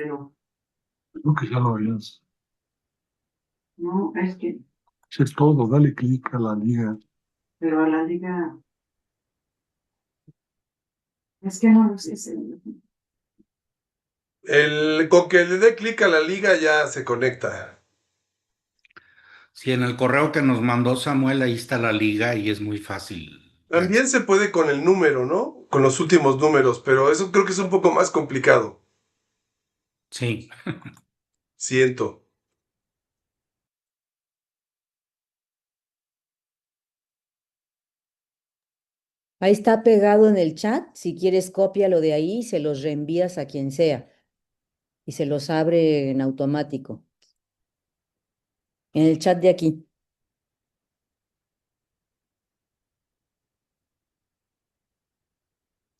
pero Creo que ya lo habías. no, es que, Si es todo, dale clic a la liga. pero a la liga, es que no lo sé, Con que le dé clic a la liga ya se conecta. Sí, en el correo que nos mandó Samuel, ahí está la liga y es muy fácil. También se puede con el número, ¿no? Con los últimos números, pero eso creo que es un poco más complicado. Sí. Siento. Ahí está pegado en el chat. Si quieres, cópialo de ahí y se los reenvías a quien sea. Y se los abre en automático. En el chat de aquí.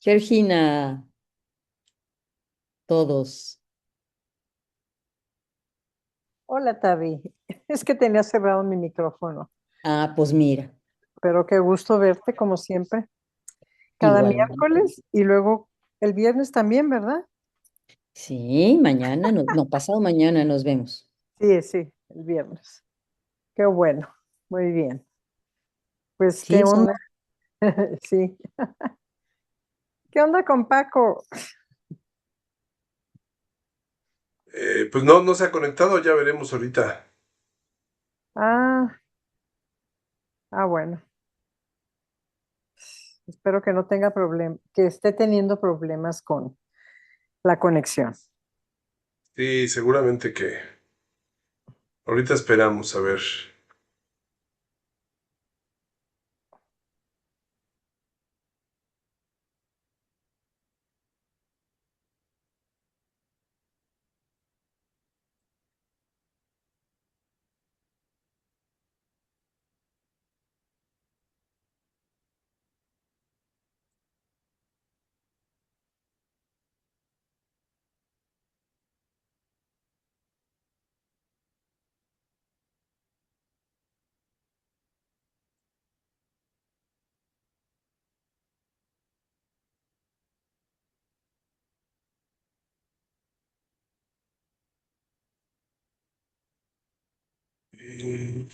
Georgina, todos. Hola, Tavi. Es que tenía cerrado mi micrófono, Ah, pues mira, pero qué gusto verte como siempre, cada igual. miércoles y luego el viernes también, ¿verdad? Sí, mañana, no, pasado mañana nos vemos. Sí, sí, el viernes. Qué bueno, muy bien. Pues, ¿qué Sí, onda? Sí, ¿qué onda con Paco? Pues no se ha conectado, ya veremos ahorita. Ah, bueno, espero que no tenga problema, que esté teniendo problemas con la conexión. Sí, seguramente que. Ahorita esperamos a ver. Eh,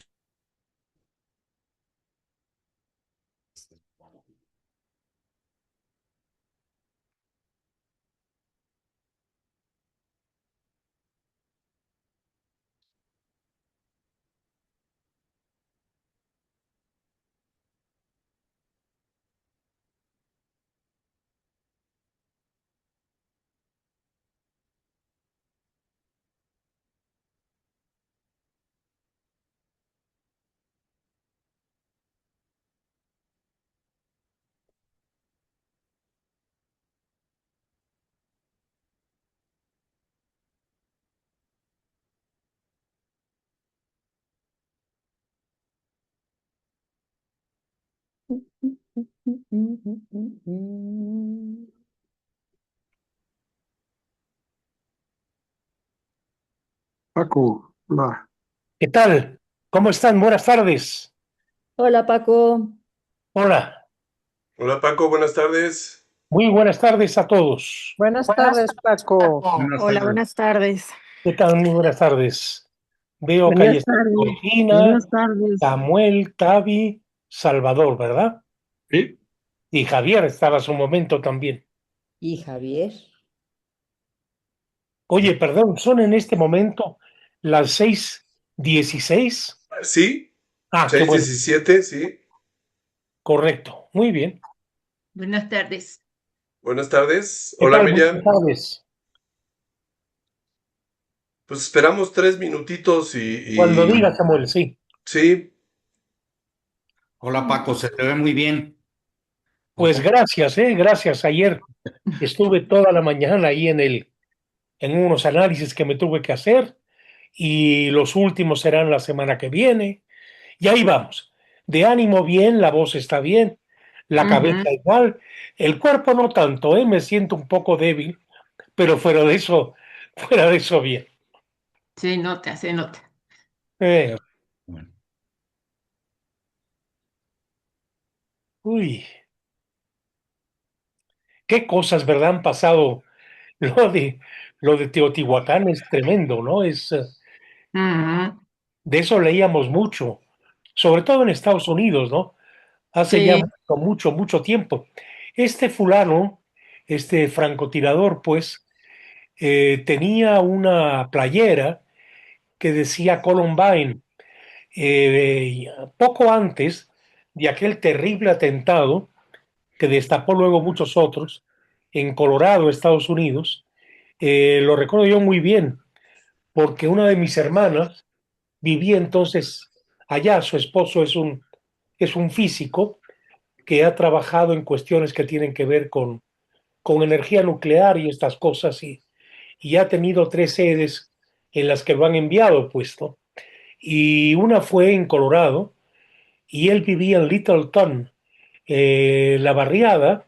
Paco, hola. ¿Qué tal? ¿Cómo están? Buenas tardes. Hola, Paco. Hola, Hola Paco, buenas tardes. muy buenas tardes a todos. Buenas tardes, Paco. Buenas Hola, tardes. buenas tardes. ¿Qué tal? Muy buenas tardes. Veo que ahí Buenas está tardes. Georgina, Buenas tardes. Samuel, Tavi, Salvador, ¿verdad? Sí, Y Javier estaba hace un momento también. Y Javier. Oye, perdón, ¿son en este momento las 6:16? ¿Sí? Ah, qué Seis bueno, diecisiete, sí. correcto. Muy bien. Buenas tardes. Buenas tardes. ¿Qué Hola tal? Buenas Miriam. tardes. Pues esperamos 3 minutitos Cuando diga Samuel, sí. sí. Hola Paco, se te ve muy bien. Pues gracias, gracias. Ayer estuve toda la mañana ahí en unos análisis que me tuve que hacer y los últimos serán la semana que viene. Y ahí vamos. De ánimo bien, la voz está bien, la Ujú. cabeza igual, el cuerpo no tanto, me siento un poco débil, pero fuera de eso bien. Se nota, se nota. Eh, Bueno, uy, qué cosas, ¿verdad? Han pasado lo de lo de Teotihuacán es tremendo, ¿no? Ujú. De eso leíamos mucho, sobre todo en Estados Unidos, ¿no? Hace ya Sí. mucho, mucho tiempo. Este fulano, este francotirador, pues, tenía una playera que decía Columbine, y poco antes de aquel terrible atentado que destapó luego muchos otros en Colorado, Estados Unidos. Lo recuerdo yo muy bien, porque una de mis hermanas vivía entonces allá. Su esposo es un físico que ha trabajado en cuestiones que tienen que ver con energía nuclear y estas cosas, y ha tenido 3 sedes en las que lo han enviado, pues, ¿no? Y una fue en Colorado, y él vivía en Littleton, la barriada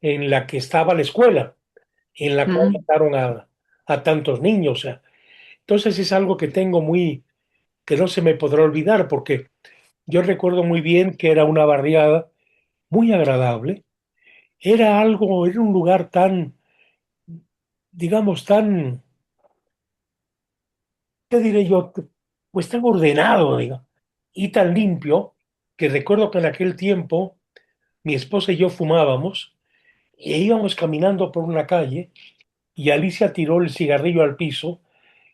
en la que estaba la escuela, en la cual Mm. mataron a tantos niños. O sea, entonces es algo que tengo muy, que no se me podrá olvidar, porque yo recuerdo muy bien que era una barriada muy agradable. Era un lugar tan, digamos, tan, ¿qué diré yo? Pues tan ordenado, digo, y tan limpio, que recuerdo que en aquel tiempo mi esposa y yo fumábamos e íbamos caminando por una calle, y Alicia tiró el cigarrillo al piso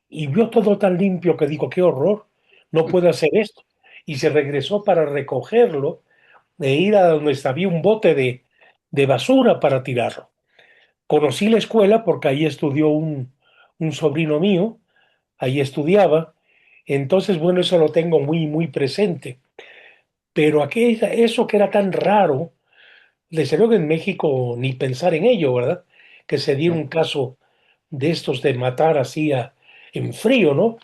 y vio todo tan limpio que dijo, qué horror, no puedo hacer esto. Y se regresó para recogerlo e ir a donde había un bote de basura para tirarlo. Conocí la escuela porque ahí estudió un sobrino mío, ahí estudiaba. Entonces, bueno, eso lo tengo muy, muy presente. Pero eso que era tan raro, desde luego en México ni pensar en ello, ¿verdad? Que se diera un caso de estos de matar así en frío, ¿no?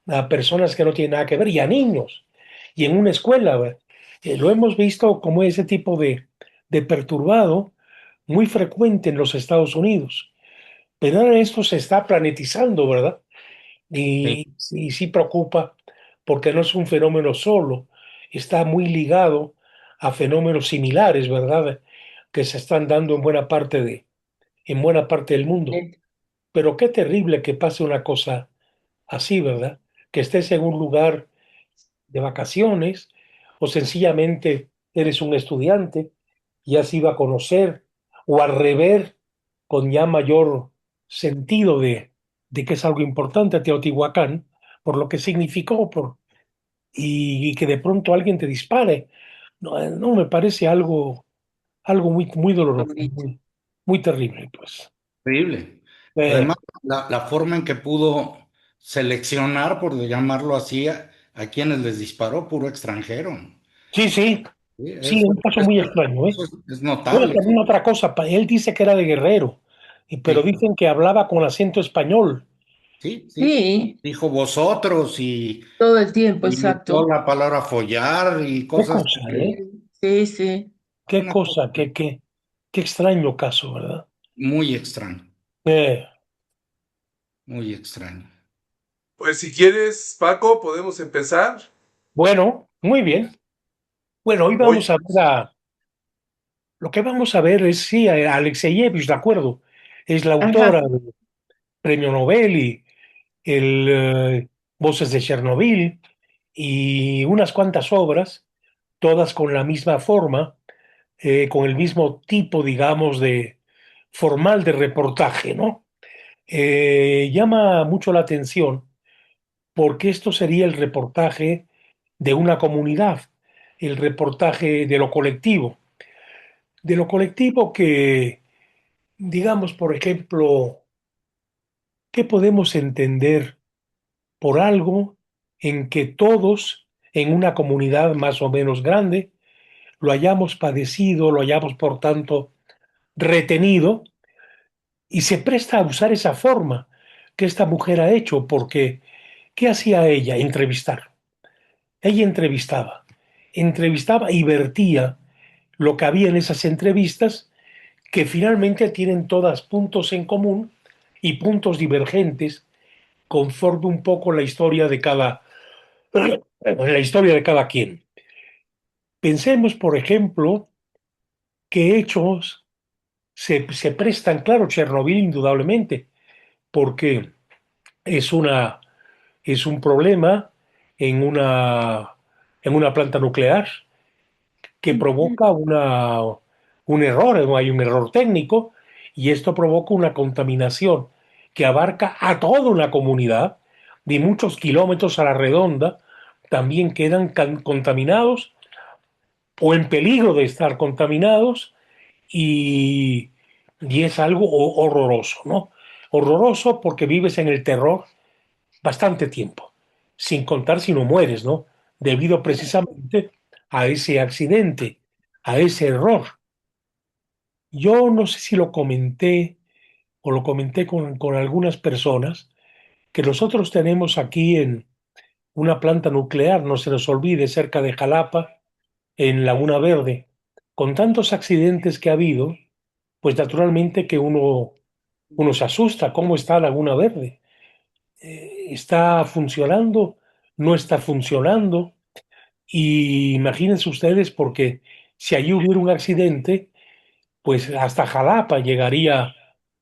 A personas que no tienen nada que ver y a niños. Y en una escuela, ¿verdad? Lo hemos visto como ese tipo de perturbado muy frecuente en los Estados Unidos. Pero ahora esto se está planetizando, ¿verdad? Sí, Y sí preocupa, porque no es un fenómeno solo, está muy ligado a fenómenos similares, ¿verdad? Que se están dando en buena parte del mundo. Pero qué terrible que pase una cosa así, ¿verdad? Que estés en un lugar de vacaciones, o sencillamente eres un estudiante y has ido a conocer o a rever con ya mayor sentido de que es algo importante a Teotihuacán, por lo que significó, y que de pronto alguien te dispare. No, no me parece algo muy, muy doloroso, muy, muy terrible, pues. horrible. Eh, Además, la forma en que pudo seleccionar, por llamarlo así, a quienes les disparó, puro extranjero. sí, sí, Sí, sí, un caso muy extraño, ¿eh? eso es Bueno, notable. también otra cosa, él dice que era de Guerrero, pero Sí, dicen que hablaba con acento español. sí, sí. Sí, Dijo vosotros todo el tiempo, y metió exacto. la palabra follar y Qué cosas cosa, ¿eh? Sí, sí, sí. Qué una cosa cosa, qué extraño caso, ¿verdad? muy extraño, Eh, muy extraño. Pues si quieres, Paco, podemos empezar. bueno, muy bien. Bueno, hoy Voy. vamos a ver lo que vamos a ver es, sí, a Alexeyevich, de acuerdo, es la autora Ajá. del Premio Nobel y el Voces de Chernobyl y unas cuantas obras, todas con la misma forma, con el mismo tipo, digamos, de formal de reportaje, ¿no? Llama mucho la atención porque esto sería el reportaje de una comunidad, el reportaje de lo colectivo que, digamos, por ejemplo, ¿qué podemos entender por algo en que todos en una comunidad más o menos grande lo hayamos padecido, lo hayamos por tanto retenido, y se presta a usar esa forma que esta mujer ha hecho? Porque ¿qué hacía ella? Entrevistar. Ella entrevistaba y vertía lo que había en esas entrevistas, que finalmente tienen todas puntos en común y puntos divergentes conforme un poco la historia de cada quien. Pensemos, por ejemplo, que hechos se prestan, claro, Chernobyl indudablemente, porque es es un problema en en una planta nuclear que provoca un error, ¿no? Hay un error técnico y esto provoca una contaminación que abarca a toda una comunidad de muchos kilómetros a la redonda, también quedan contaminados o en peligro de estar contaminados y, y es algo horroroso, ¿no? Horroroso porque vives en el terror bastante tiempo, sin contar si no mueres, ¿no? Debido precisamente a ese accidente, a ese error. Yo no sé si lo comenté o lo comenté con algunas personas, que nosotros tenemos aquí en una planta nuclear, no se nos olvide, cerca de Jalapa, en Laguna Verde. Con tantos accidentes que ha habido, pues naturalmente que uno se asusta. ¿Cómo está Laguna Verde? ¿Está funcionando? ¿No está funcionando? Y imagínense ustedes, porque si allí hubiera un accidente, pues hasta Jalapa llegaría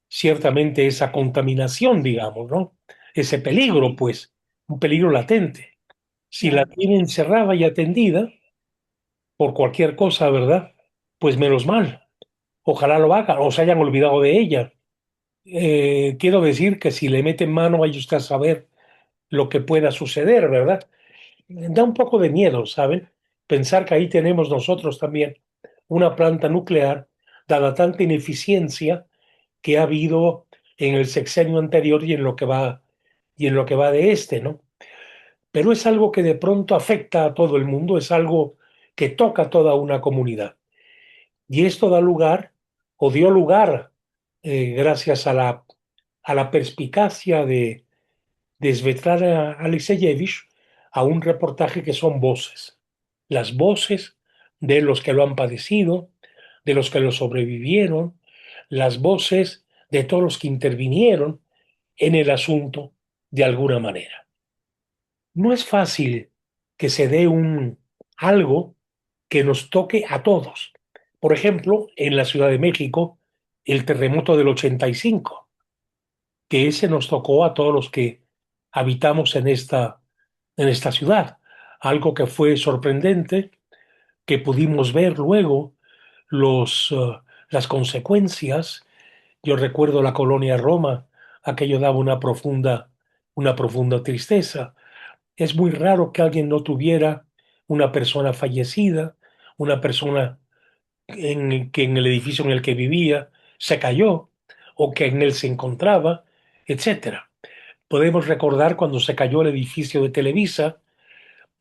ciertamente esa contaminación, digamos, ¿no? Ese peligro, pues, un peligro latente. Si la tienen cerrada y atendida por cualquier cosa, ¿verdad? Pues menos mal. Ojalá lo hagan o se hayan olvidado de ella. Quiero decir que si le meten mano, vaya usted a saber lo que pueda suceder, ¿verdad? Da un poco de miedo, ¿saben? Pensar que ahí tenemos nosotros también una planta nuclear, dada tanta ineficiencia que ha habido en el sexenio anterior y en lo que va de este, ¿no? Pero es algo que de pronto afecta a todo el mundo, es algo que toca a toda una comunidad. Y esto da lugar, o dio lugar, gracias a la perspicacia de Svetlana Alexievich, a un reportaje que son voces. Las voces de los que lo han padecido, de los que lo sobrevivieron, las voces de todos los que intervinieron en el asunto de alguna manera. No es fácil que se dé algo que nos toque a todos. Por ejemplo, en la Ciudad de México, el terremoto del 85, que ese nos tocó a todos los que habitamos en esta ciudad. Algo que fue sorprendente, que pudimos ver luego las consecuencias. Yo recuerdo la colonia Roma, aquello daba una profunda tristeza. Es muy raro que alguien no tuviera una persona fallecida, una persona que en el edificio en el que vivía se cayó o que en él se encontraba, etcétera. Podemos recordar cuando se cayó el edificio de Televisa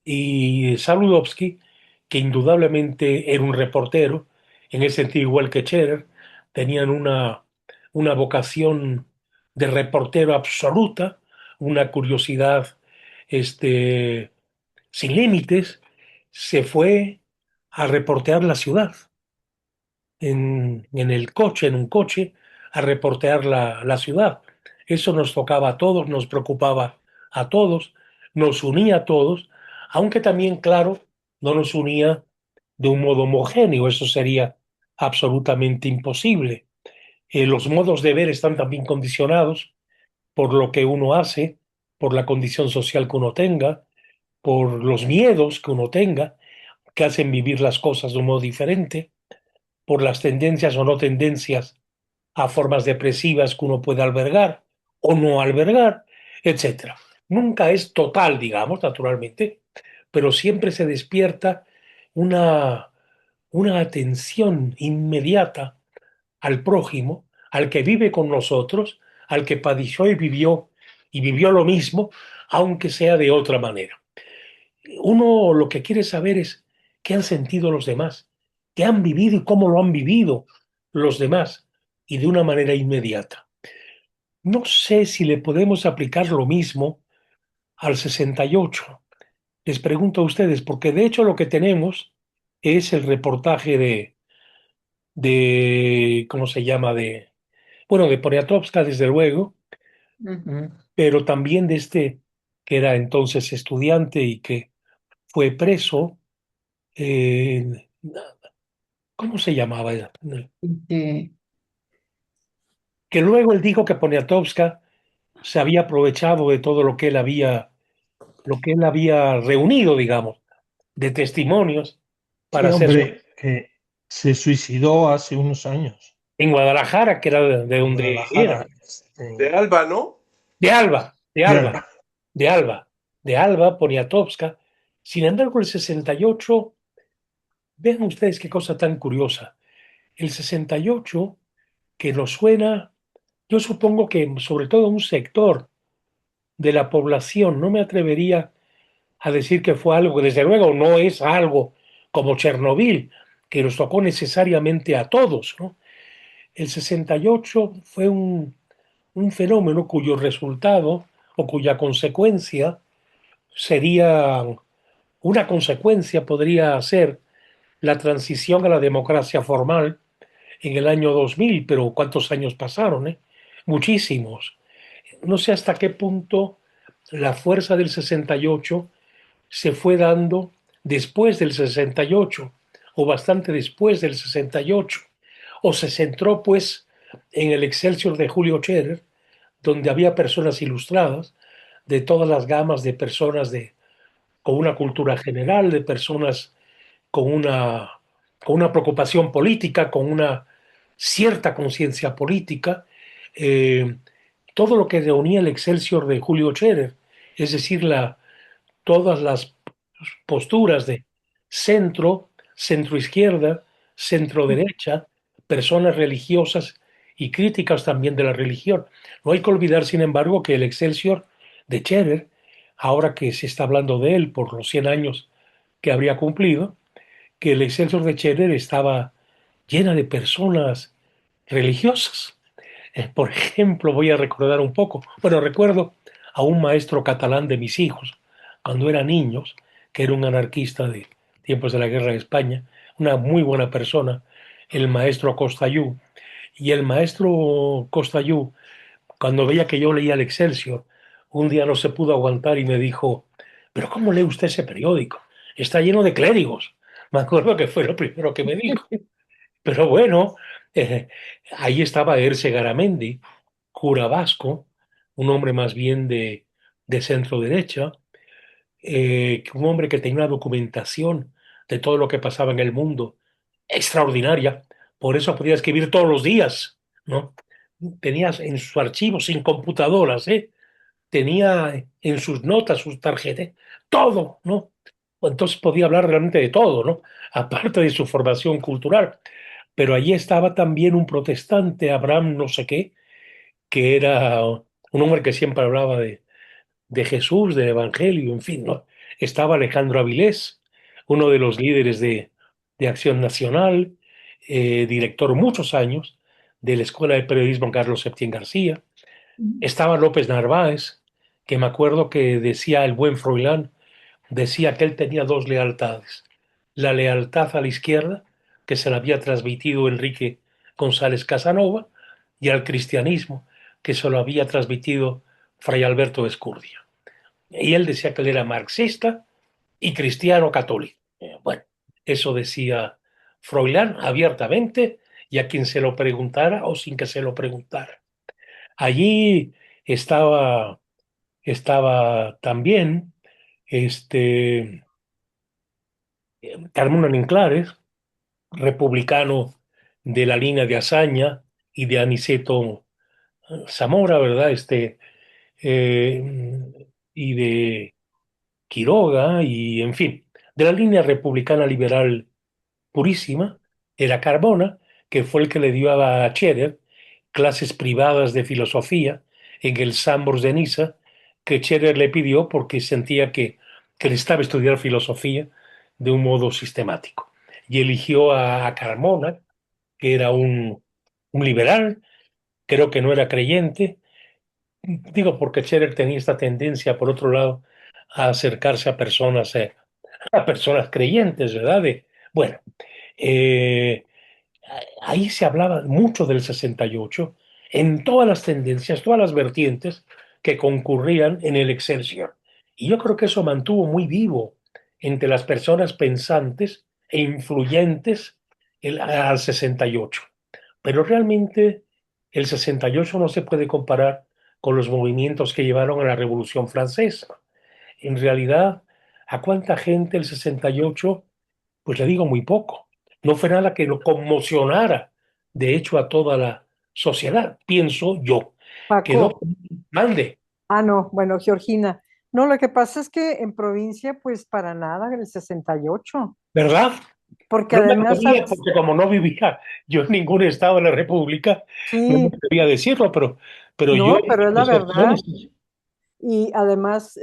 y Saludowski, que indudablemente era un reportero, en ese sentido igual que Scherer, tenían una vocación de reportero absoluta, una curiosidad este, sin límites, se fue a reportear la ciudad en el coche, en un coche, a reportear la ciudad. Eso nos tocaba a todos, nos preocupaba a todos, nos unía a todos, aunque también, claro, no nos unía de un modo homogéneo, eso sería absolutamente imposible. Los modos de ver están también condicionados por lo que uno hace, por la condición social que uno tenga, por los miedos que uno tenga, que hacen vivir las cosas de un modo diferente, por las tendencias o no tendencias a formas depresivas que uno puede albergar o no albergar, etcétera. Nunca es total, digamos, naturalmente, pero siempre se despierta una, una atención inmediata al prójimo, al que vive con nosotros, al que padeció y vivió lo mismo, aunque sea de otra manera. Uno lo que quiere saber es qué han sentido los demás, qué han vivido y cómo lo han vivido los demás, y de una manera inmediata. No sé si le podemos aplicar lo mismo al 68. Les pregunto a ustedes, porque de hecho lo que tenemos es el reportaje ¿cómo se llama? Bueno, de Poniatowska, desde luego, Ujú. pero también de este que era entonces estudiante y que fue preso. eh, ¿Cómo se llamaba? Este, Que luego él dijo que Poniatowska se había aprovechado de todo lo que él había reunido, digamos, de testimonios Sí, para hacer hombre, se suicidó hace unos años en Guadalajara, que era de en donde era, Guadalajara. De Alba, ¿no? de Alba, de De Alba, Alba. de Alba, de Alba, Poniatowska. Sin embargo, el 68, vean ustedes qué cosa tan curiosa. El 68, que nos suena, yo supongo que sobre todo un sector de la población, no me atrevería a decir que fue algo, desde luego no es algo como Chernobyl, que nos tocó necesariamente a todos, ¿no? El 68 fue un fenómeno cuyo resultado o cuya consecuencia sería, una consecuencia podría ser la transición a la democracia formal en el año 2000, pero ¿cuántos años pasaron? Muchísimos. No sé hasta qué punto la fuerza del 68 se fue dando después del 68 o bastante después del 68, o se centró pues en el Excelsior de Julio Scherer, donde había personas ilustradas de todas las gamas de personas con una cultura general, de personas con con una preocupación política, con una cierta conciencia política, eh, todo lo que reunía el Excelsior de Julio Scherer, es decir, todas las posturas de centro, centro izquierda, centro derecha, personas religiosas y críticas también de la religión. No hay que olvidar, sin embargo, que el Excelsior de Scherer, ahora que se está hablando de él por los 100 años que habría cumplido, que el Excelsior de Scherer estaba llena de personas religiosas. Por ejemplo, voy a recordar un poco, bueno, recuerdo a un maestro catalán de mis hijos, cuando eran niños, que era un anarquista de tiempos de la guerra de España, una muy buena persona, el maestro Costayú. Y el maestro Costayú, cuando veía que yo leía el Excelsior, un día no se pudo aguantar y me dijo, pero ¿cómo lee usted ese periódico? Está lleno de clérigos. Me acuerdo que fue lo primero que me dijo. Pero bueno, eh, ahí estaba Erce Garamendi, cura vasco, un hombre más bien de centro derecha, un hombre que tenía una documentación de todo lo que pasaba en el mundo extraordinaria. Por eso podía escribir todos los días, ¿no? Tenías en sus archivos sin computadoras, ¿eh? Tenía en sus notas, sus tarjetas, todo, ¿no? Entonces podía hablar realmente de todo, ¿no? Aparte de su formación cultural. Pero allí estaba también un protestante, Abraham no sé qué, que era un hombre que siempre hablaba de Jesús, del Evangelio, en fin, ¿no? Estaba Alejandro Avilés, uno de los líderes de Acción Nacional, director muchos años de la Escuela de Periodismo Carlos Septién García. Estaba López Narváez, que me acuerdo que decía el buen Froilán, decía que él tenía dos lealtades. La lealtad a la izquierda, que se la había transmitido Enrique González Casanova, y al cristianismo, que se lo había transmitido Fray Alberto Escurdia. Y él decía que él era marxista y cristiano católico. Bueno, eso decía Froilán abiertamente y a quien se lo preguntara o sin que se lo preguntara. Allí estaba, estaba también este, Carmona Inclares, republicano de la línea de Azaña y de Aniceto Zamora, ¿verdad? Y de Quiroga, y en fin, de la línea republicana liberal purísima, era Carmona, que fue el que le dio a Scherer clases privadas de filosofía en el Sambors de Niza, que Scherer le pidió porque sentía que necesitaba estudiar filosofía de un modo sistemático. Y eligió a Carmona, que era un liberal, creo que no era creyente, digo porque Scherer tenía esta tendencia, por otro lado, a acercarse a personas creyentes, ¿verdad? Bueno, eh, ahí se hablaba mucho del 68 en todas las tendencias, todas las vertientes que concurrían en el Excelsior. Y yo creo que eso mantuvo muy vivo entre las personas pensantes e influyentes al 68. Pero realmente el 68 no se puede comparar con los movimientos que llevaron a la Revolución Francesa. En realidad, ¿a cuánta gente el 68? Pues le digo muy poco. No fue nada que lo conmocionara, de hecho, a toda la sociedad, pienso yo. Quedó, Paco, mande, no, bueno, Georgina. No, lo que pasa es que en provincia, pues para nada, en el 68, ¿verdad? porque No me además, atrevía porque como no vivía yo en ningún estado de la República, no me sí, atrevía a decirlo, pero yo no, he pero visto es la verdad. percepciones. Y además,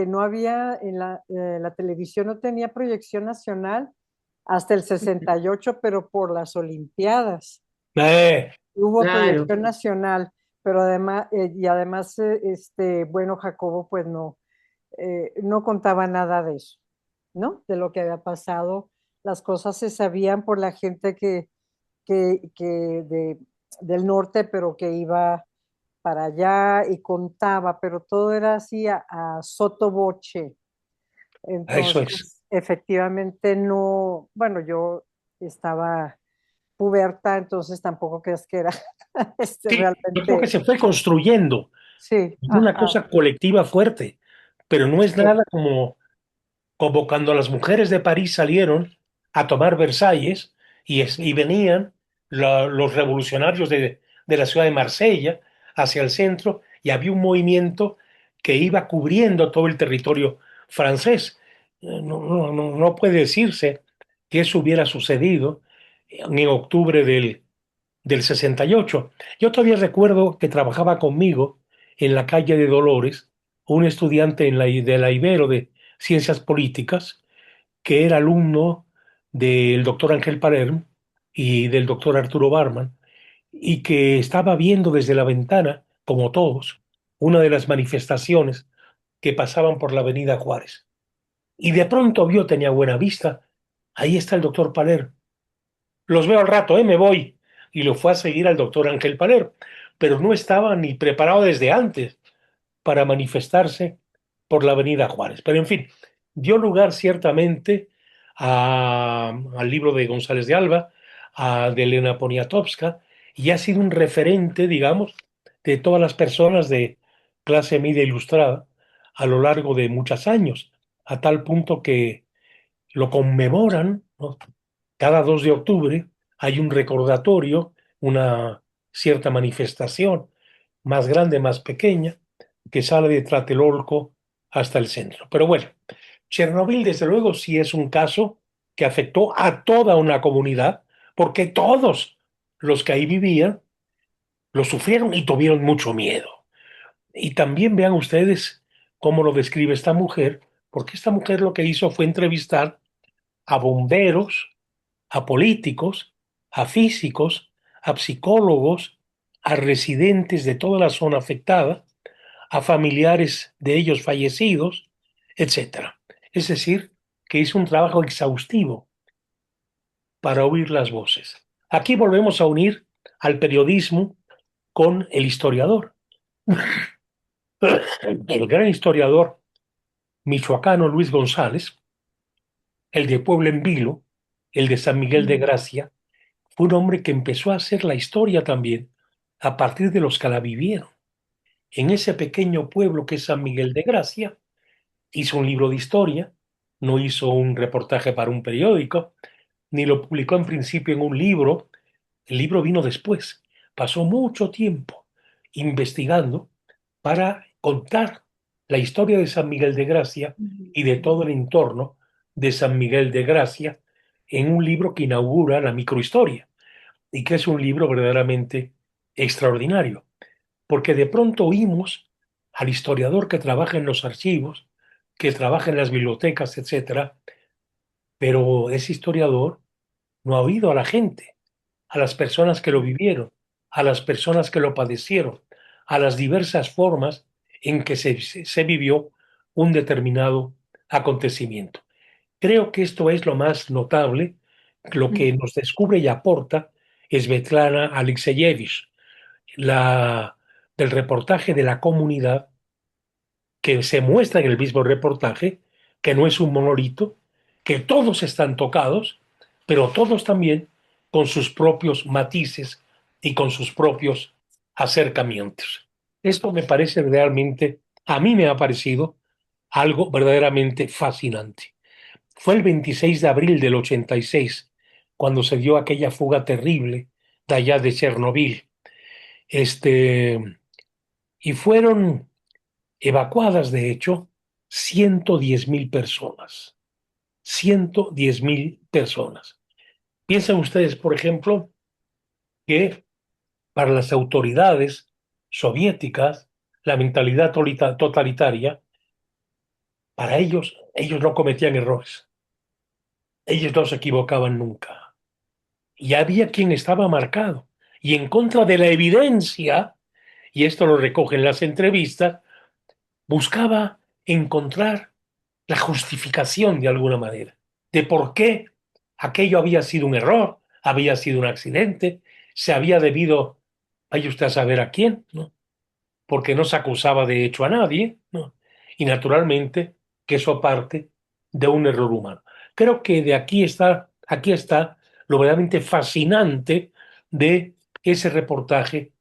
no había en la televisión, no tenía proyección nacional hasta el 68, pero por las Olimpiadas. Eh, Hubo Claro. proyección nacional, pero además, bueno, Jacobo, pues no contaba nada de eso, ¿no? De lo que había pasado. Las cosas se sabían por la gente que del norte, pero que iba para allá y contaba, pero todo era así a sotoboche. Eso es. Entonces, efectivamente no, bueno, yo estaba puberta, entonces tampoco creas que era Sí, yo creo que realmente, se fue construyendo sí, una ajá, cosa colectiva fuerte, pero no es sí, nada como cuando las mujeres de París salieron a tomar Versalles y venían los revolucionarios de la ciudad de Marsella hacia el centro y había un movimiento que iba cubriendo todo el territorio francés. No puede decirse que eso hubiera sucedido en octubre del 68. Yo todavía recuerdo que trabajaba conmigo en la calle de Dolores, un estudiante de la Ibero de Ciencias Políticas, que era alumno del doctor Ángel Palermo y del doctor Arturo Barman, y que estaba viendo desde la ventana, como todos, una de las manifestaciones que pasaban por la Avenida Juárez. Y de pronto vio, tenía buena vista, ahí está el doctor Palermo. Los veo al rato, me voy. Y lo fue a seguir al doctor Ángel Paler, pero no estaba ni preparado desde antes para manifestarse por la Avenida Juárez. Pero en fin, dio lugar ciertamente al libro de González de Alba, de Elena Poniatowska, y ha sido un referente, digamos, de todas las personas de clase media ilustrada a lo largo de muchos años, a tal punto que lo conmemoran, ¿no? Cada 2 de octubre hay un recordatorio, una cierta manifestación, más grande, más pequeña, que sale de Tlatelolco hasta el centro. Pero bueno, Chernobyl, desde luego, sí es un caso que afectó a toda una comunidad, porque todos los que ahí vivían lo sufrieron y tuvieron mucho miedo. Y también vean ustedes cómo lo describe esta mujer, porque esta mujer lo que hizo fue entrevistar a bomberos, a políticos, a físicos, a psicólogos, a residentes de toda la zona afectada, a familiares de ellos fallecidos, etcétera. Es decir, que hizo un trabajo exhaustivo para oír las voces. Aquí volvemos a unir al periodismo con el historiador. El gran historiador michoacano Luis González, el de Puebla en Vilo, el de San Miguel de Gracia, fue un hombre que empezó a hacer la historia también a partir de los que la vivieron. En ese pequeño pueblo que es San Miguel de Gracia, hizo un libro de historia, no hizo un reportaje para un periódico, ni lo publicó en principio en un libro. El libro vino después. Pasó mucho tiempo investigando para contar la historia de San Miguel de Gracia y de todo el entorno de San Miguel de Gracia en un libro que inaugura la microhistoria y que es un libro verdaderamente extraordinario, porque de pronto oímos al historiador que trabaja en los archivos, que trabaja en las bibliotecas, etcétera, pero ese historiador no ha oído a la gente, a las personas que lo vivieron, a las personas que lo padecieron, a las diversas formas en que se vivió un determinado acontecimiento. Creo que esto es lo más notable, lo que nos descubre y aporta Svetlana Alexeyevich, la, del reportaje de la comunidad que se muestra en el mismo reportaje, que no es un monolito, que todos están tocados, pero todos también con sus propios matices y con sus propios acercamientos. Esto me parece realmente, a mí me ha parecido algo verdaderamente fascinante. Fue el 26 de abril del 86 cuando se dio aquella fuga terrible de allá de Chernobyl. Este, y fueron evacuadas, de hecho, 110.000 personas. 110.000 personas. Piensen ustedes, por ejemplo, que para las autoridades soviéticas, la mentalidad totalitaria, para ellos no cometían errores. Ellos no se equivocaban nunca. Y había quien estaba marcado. Y en contra de la evidencia, y esto lo recogen las entrevistas, buscaba encontrar la justificación de alguna manera, de por qué aquello había sido un error, había sido un accidente, se había debido, vaya usted a saber a quién, ¿no? Porque no se acusaba de hecho a nadie, ¿no? Y naturalmente que eso parte de un error humano. Creo que de aquí está lo verdaderamente fascinante de ese reportaje,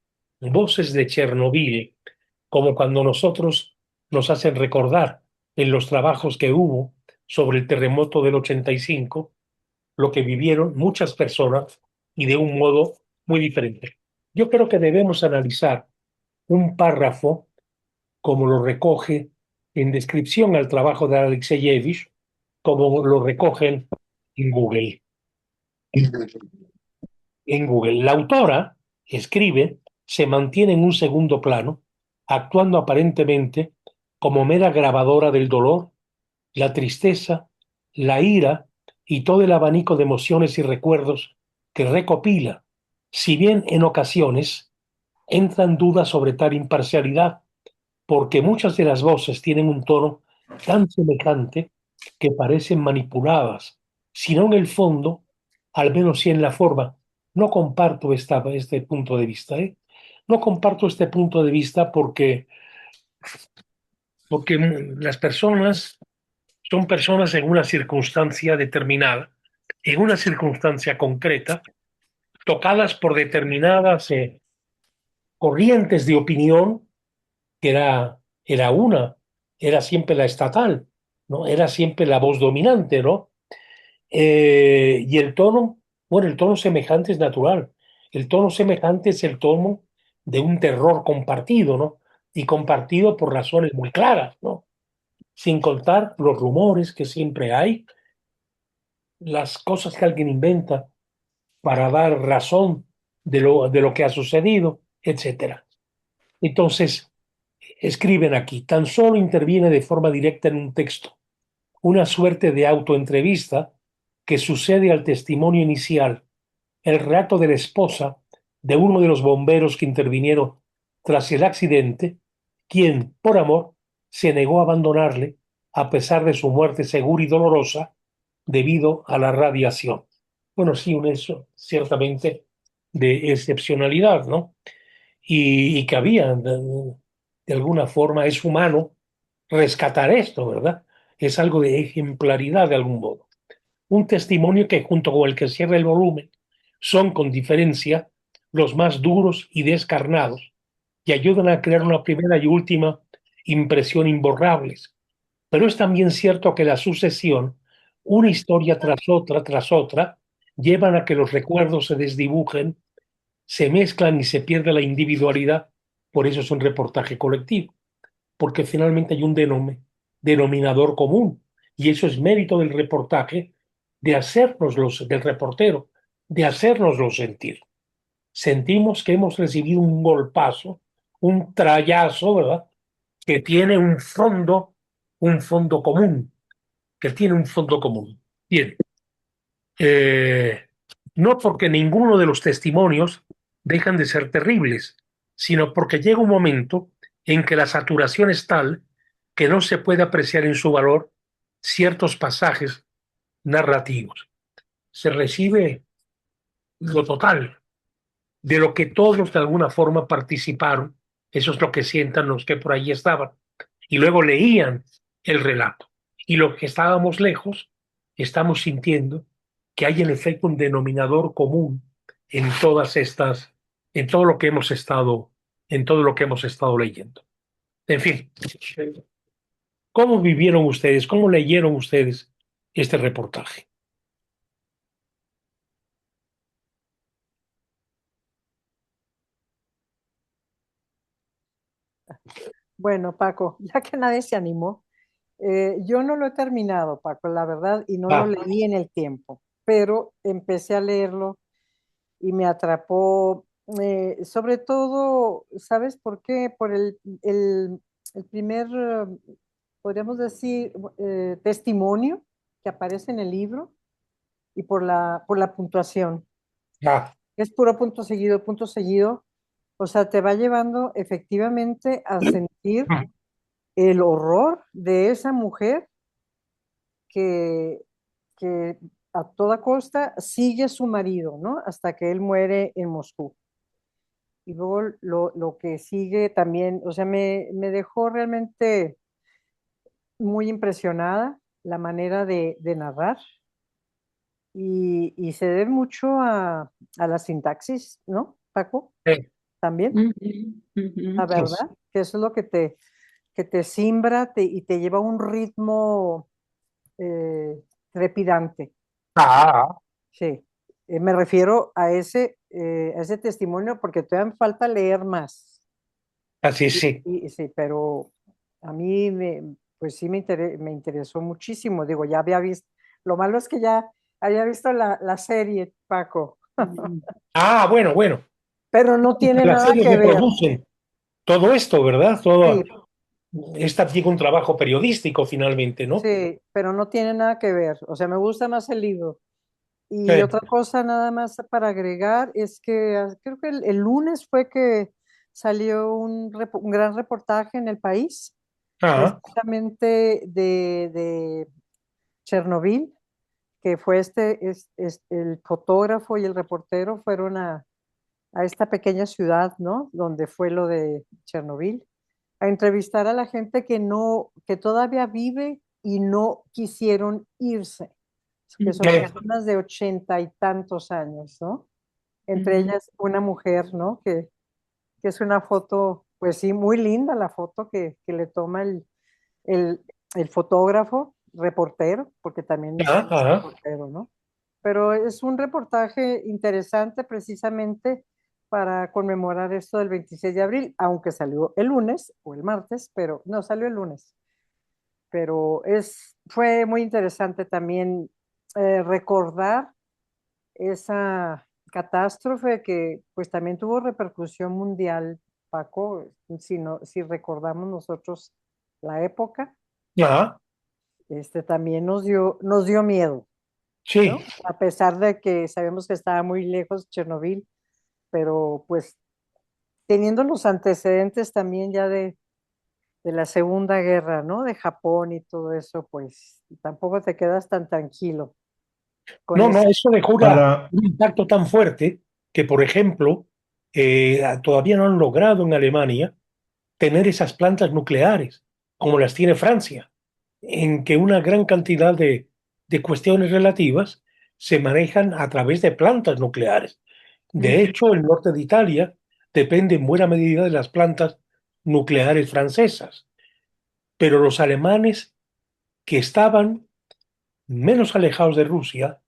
Voces de Chernobyl, como cuando nosotros nos hacen recordar en los trabajos que hubo sobre el terremoto del 85, lo que vivieron muchas personas y de un modo muy diferente. Yo creo que debemos analizar un párrafo como lo recoge en descripción al trabajo de Alexeyevich, como lo recogen en Google. En Google, la autora escribe, se mantiene en un segundo plano, actuando aparentemente como mera grabadora del dolor, la tristeza, la ira y todo el abanico de emociones y recuerdos que recopila, si bien en ocasiones entran dudas sobre tal imparcialidad, porque muchas de las voces tienen un tono tan semejante que parecen manipuladas, si no en el fondo, al menos sí en la forma. No comparto este punto de vista, ¿eh? No comparto este punto de vista porque las personas son personas en una circunstancia determinada, en una circunstancia concreta, tocadas por determinadas corrientes de opinión, que era siempre la estatal, ¿no? Era siempre la voz dominante, ¿no? Y el tono, bueno, el tono semejante es natural. El tono semejante es el tono de un terror compartido, ¿no? Y compartido por razones muy claras, ¿no? Sin contar los rumores que siempre hay, las cosas que alguien inventa para dar razón de lo que ha sucedido, etcétera. Entonces, escriben aquí, tan solo interviene de forma directa en un texto, una suerte de autoentrevista que sucede al testimonio inicial, el relato de la esposa de uno de los bomberos que intervinieron tras el accidente, quien, por amor, se negó a abandonarle a pesar de su muerte segura y dolorosa debido a la radiación. Bueno, sí, un hecho ciertamente de excepcionalidad, ¿no? Y que había, de alguna forma, es humano rescatar esto, ¿verdad? Es algo de ejemplaridad de algún modo. Un testimonio que junto con el que cierra el volumen son con diferencia los más duros y descarnados y ayudan a crear una primera y última impresión imborrables. Pero es también cierto que la sucesión, una historia tras otra, llevan a que los recuerdos se desdibujen, se mezclan y se pierde la individualidad. Por eso es un reportaje colectivo, porque finalmente hay un denominador común. Y eso es mérito del reportaje, del reportero, de hacérnoslo sentir. Sentimos que hemos recibido un golpazo, un trayazo, ¿verdad? Que tiene un fondo común, que tiene un fondo común. Bien, eh, no porque ninguno de los testimonios dejan de ser terribles, sino porque llega un momento en que la saturación es tal que no se puede apreciar en su valor ciertos pasajes narrativos. Se recibe lo total de lo que todos de alguna forma participaron, eso es lo que sientan los que por ahí estaban, y luego leían el relato. Y los que estábamos lejos, estamos sintiendo que hay en efecto un denominador común en todas estas, en todo lo que hemos estado en todo lo que hemos estado leyendo. En fin, ¿cómo vivieron ustedes, cómo leyeron ustedes este reportaje? Bueno, Paco, ya que nadie se animó, yo no lo he terminado, Paco, la verdad, y no lo Ah, leí en el tiempo, pero empecé a leerlo y me atrapó, sobre todo, ¿sabes por qué? Por el primer, podríamos decir, testimonio que aparece en el libro y por la puntuación. ah, Es puro punto seguido, punto seguido. O sea, te va llevando efectivamente a sentir el horror de esa mujer que, que a toda costa sigue a su marido, ¿no? Hasta que él muere en Moscú. Y luego lo que sigue también, o sea, me dejó realmente muy impresionada la manera de narrar y se debe mucho a la sintaxis, ¿no, Paco? eh, También, Ujú, ujú. la verdad, que eso es lo que te simbra y te lleva a un ritmo trepidante. ah, Sí, me refiero a ese testimonio porque todavía me falta leer más. así sí. Sí, pero a mí pues sí me interesó muchísimo. Digo, ya había visto, lo malo es que ya había visto la serie, Paco, Ah, bueno, bueno. pero no tiene Las nada series que ver. reproducen todo esto, ¿verdad? Todo, Sí, es también un trabajo periodístico finalmente, ¿no? sí, pero no tiene nada que ver. O sea, me gusta más el libro. Y Eh, otra cosa nada más para agregar es que creo que el lunes fue que salió un gran reportaje en El País, ah, precisamente de Chernobyl, que fue el fotógrafo y el reportero fueron a esta pequeña ciudad, ¿no? Donde fue lo de Chernobyl, a entrevistar a la gente que todavía vive y no quisieron irse, que son eh, personas de 80 y tantos años, ¿no? Entre Ujú. ellas una mujer, ¿no? Que es una foto, pues sí, muy linda la foto que le toma el, el fotógrafo, reportero, porque también es ah, ah, reportero, ¿no? Pero es un reportaje interesante precisamente para conmemorar esto del 26 de abril, aunque salió el lunes o el martes, pero no, salió el lunes. Pero fue muy interesante también recordar esa catástrofe que pues también tuvo repercusión mundial, Paco, si recordamos nosotros la época, ah, también nos dio miedo, sí. ¿no? A pesar de que sabemos que estaba muy lejos Chernobyl, pero pues teniendo los antecedentes también ya de la Segunda Guerra, ¿no? De Japón y todo eso, pues tampoco te quedas tan tranquilo con No, no, ese. eso dejó Para, un impacto tan fuerte que, por ejemplo, todavía no han logrado en Alemania tener esas plantas nucleares como las tiene Francia, en que una gran cantidad de cuestiones relativas se manejan a través de plantas nucleares. De hecho, el norte de Italia depende en buena medida de las plantas nucleares francesas, pero los alemanes que estaban menos alejados de Rusia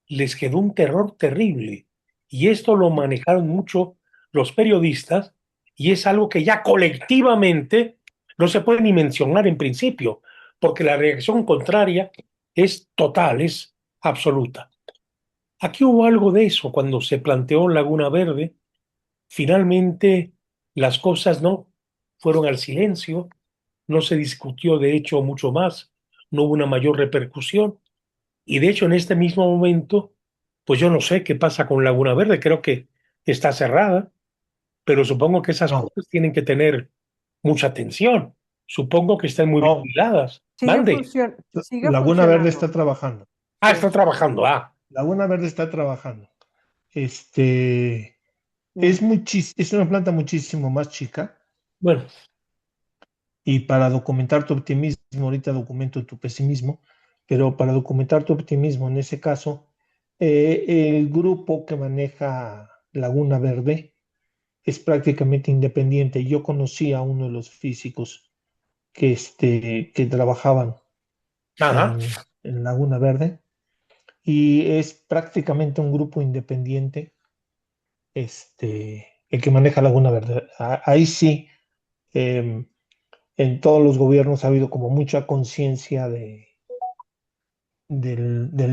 les quedó un terror terrible y esto lo manejaron mucho los periodistas y es algo que ya colectivamente no se puede ni mencionar en principio, porque la reacción contraria es total, es absoluta. Aquí hubo algo de eso cuando se planteó Laguna Verde. Finalmente las cosas no fueron al silencio, no se discutió de hecho mucho más, no hubo una mayor repercusión y de hecho en este mismo momento, pues yo no sé qué pasa con Laguna Verde, creo que está cerrada, pero supongo que esas no, cosas tienen que tener mucha atención, supongo que están muy no, vigiladas. Mande. Sigue Laguna Verde funcionando. está trabajando. Ah, Sí. está trabajando. Ah, Laguna Verde está trabajando. Este, Mm. es una planta muchísimo más chica bueno, y para documentar tu optimismo, ahorita documento tu pesimismo, pero para documentar tu optimismo en ese caso, el grupo que maneja Laguna Verde es prácticamente independiente. Yo conocí a uno de los físicos que trabajaban Ajá. en Laguna Verde y es prácticamente un grupo independiente el que maneja Laguna Verde. Ahí sí, en todos los gobiernos ha habido como mucha conciencia del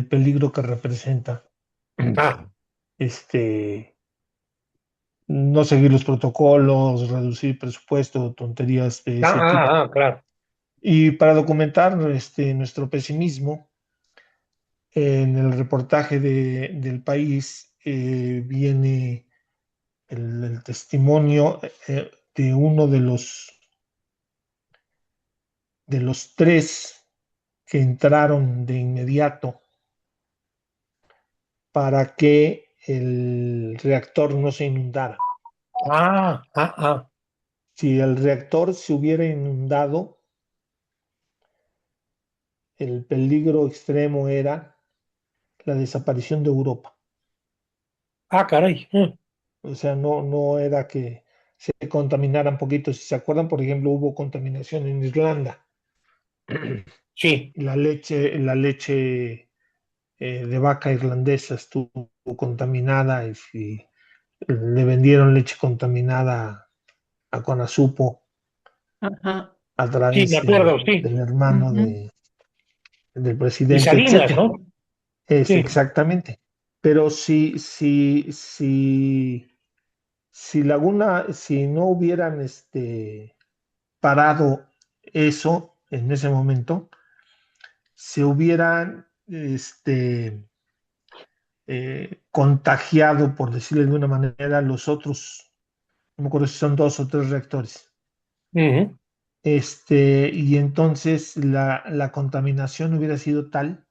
peligro que representa Ah, no seguir los protocolos, reducir presupuesto, tonterías de ese tipo. claro. Y para documentar nuestro pesimismo, en el reportaje del país viene el testimonio de uno de los tres que entraron de inmediato para que el reactor no se inundara. Si el reactor se hubiera inundado, el peligro extremo era la desaparición de Europa. Caray. O sea, no era que se contaminaran poquito. Si se acuerdan, por ejemplo, hubo contaminación en Irlanda. Sí. La leche de vaca irlandesa estuvo contaminada y le vendieron leche contaminada a Conasupo Ajá. a Sí, través me acuerdo, sí. del hermano Ujú. del Y presidente, Salinas, etcétera. ¿no? Es Sí. exactamente. Pero si no hubieran parado eso en ese momento, se hubieran contagiado, por decirlo de una manera, los otros, no me acuerdo si son 2 o 3 reactores. Ujú. Y entonces la contaminación hubiera sido tal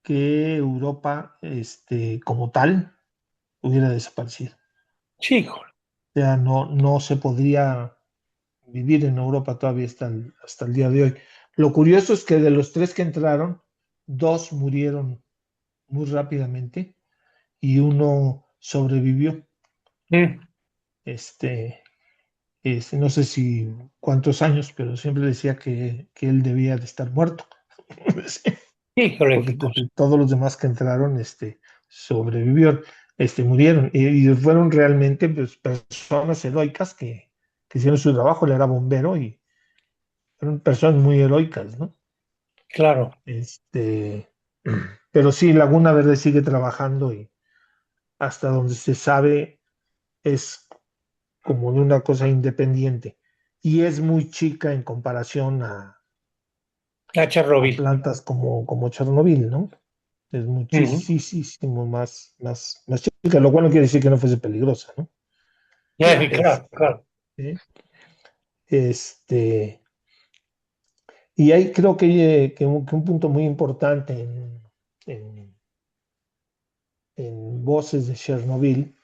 que Europa, como tal, hubiera desaparecido. Sí, hijo. O sea, no se podría vivir en Europa todavía hasta el día de hoy. Lo curioso es que de los tres que entraron, 2 murieron muy rápidamente y uno sobrevivió. Mm. No sé si cuántos años, pero siempre decía que él debía de estar muerto. Sí, Híjole, porque qué cosa. todos los demás que entraron sobrevivieron, murieron y fueron realmente pues, personas heroicas que hicieron su trabajo. Él era bombero y eran personas muy heroicas, ¿no? Claro. Pero sí, Laguna Verde sigue trabajando y hasta donde se sabe es como de una cosa independiente y es muy chica en comparación A a Chernobyl. plantas como Chernobyl, ¿no? Es Ujú. muchísimo más chica, lo cual no quiere decir que no fuese peligrosa, ¿no? Sí, Es- claro, claro. ¿sí? Y ahí creo que un punto muy importante en, en Voces de Chernobyl,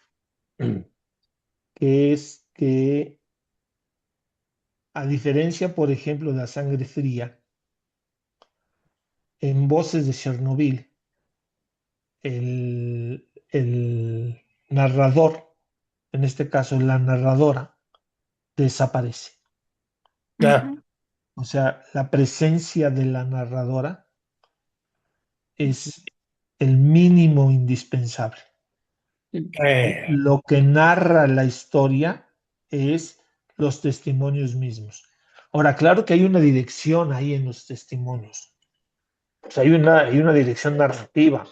que es que a diferencia, por ejemplo, de La Sangre Fría, en Voces de Chernobyl, el narrador, en este caso la narradora, desaparece. Ah, Ujú. O sea, la presencia de la narradora es el mínimo indispensable. eh, Lo que narra la historia es los testimonios mismos. Ahora, claro que hay una dirección ahí en los testimonios. O sea, hay una dirección narrativa.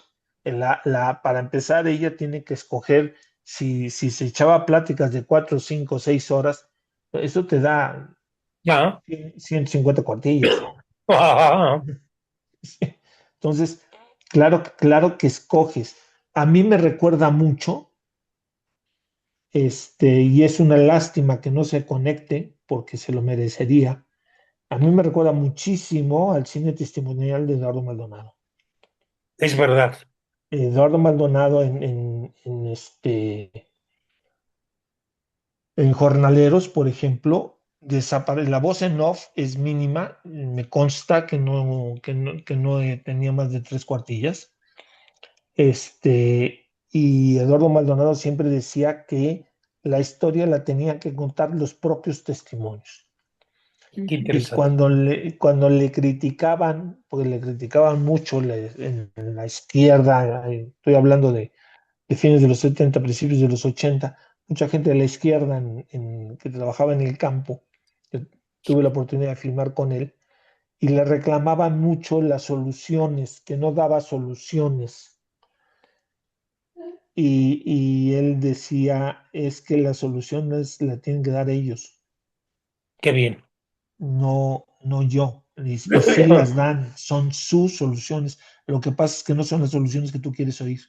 Para empezar, ella tiene que escoger si se echaba pláticas de 4, 5, 6 horas, eso te da ya. 150 cuartillas. Ah, Entonces, claro que escoges. A mí me recuerda mucho, y es una lástima que no se conecte porque se lo merecería. A mí me recuerda muchísimo al cine testimonial de Eduardo Maldonado. es verdad. Eduardo Maldonado en Jornaleros, por ejemplo, la voz en off es mínima. Me consta que no tenía más de 3 cuartillas. Y Eduardo Maldonado siempre decía que la historia la tenían que contar los propios testimonios. Qué Y interesante. cuando le criticaban, porque le criticaban mucho en la izquierda, estoy hablando de fines de los 70, principios de los 80, mucha gente de la izquierda que trabajaba en el campo, que tuve la oportunidad de filmar con él, y le reclamaban mucho las soluciones, que no daba soluciones. Y él decía, es que las soluciones las tienen que dar ellos, Qué bien. no yo. Y sí las dan, son sus soluciones. Lo que pasa es que no son las soluciones que tú quieres oír.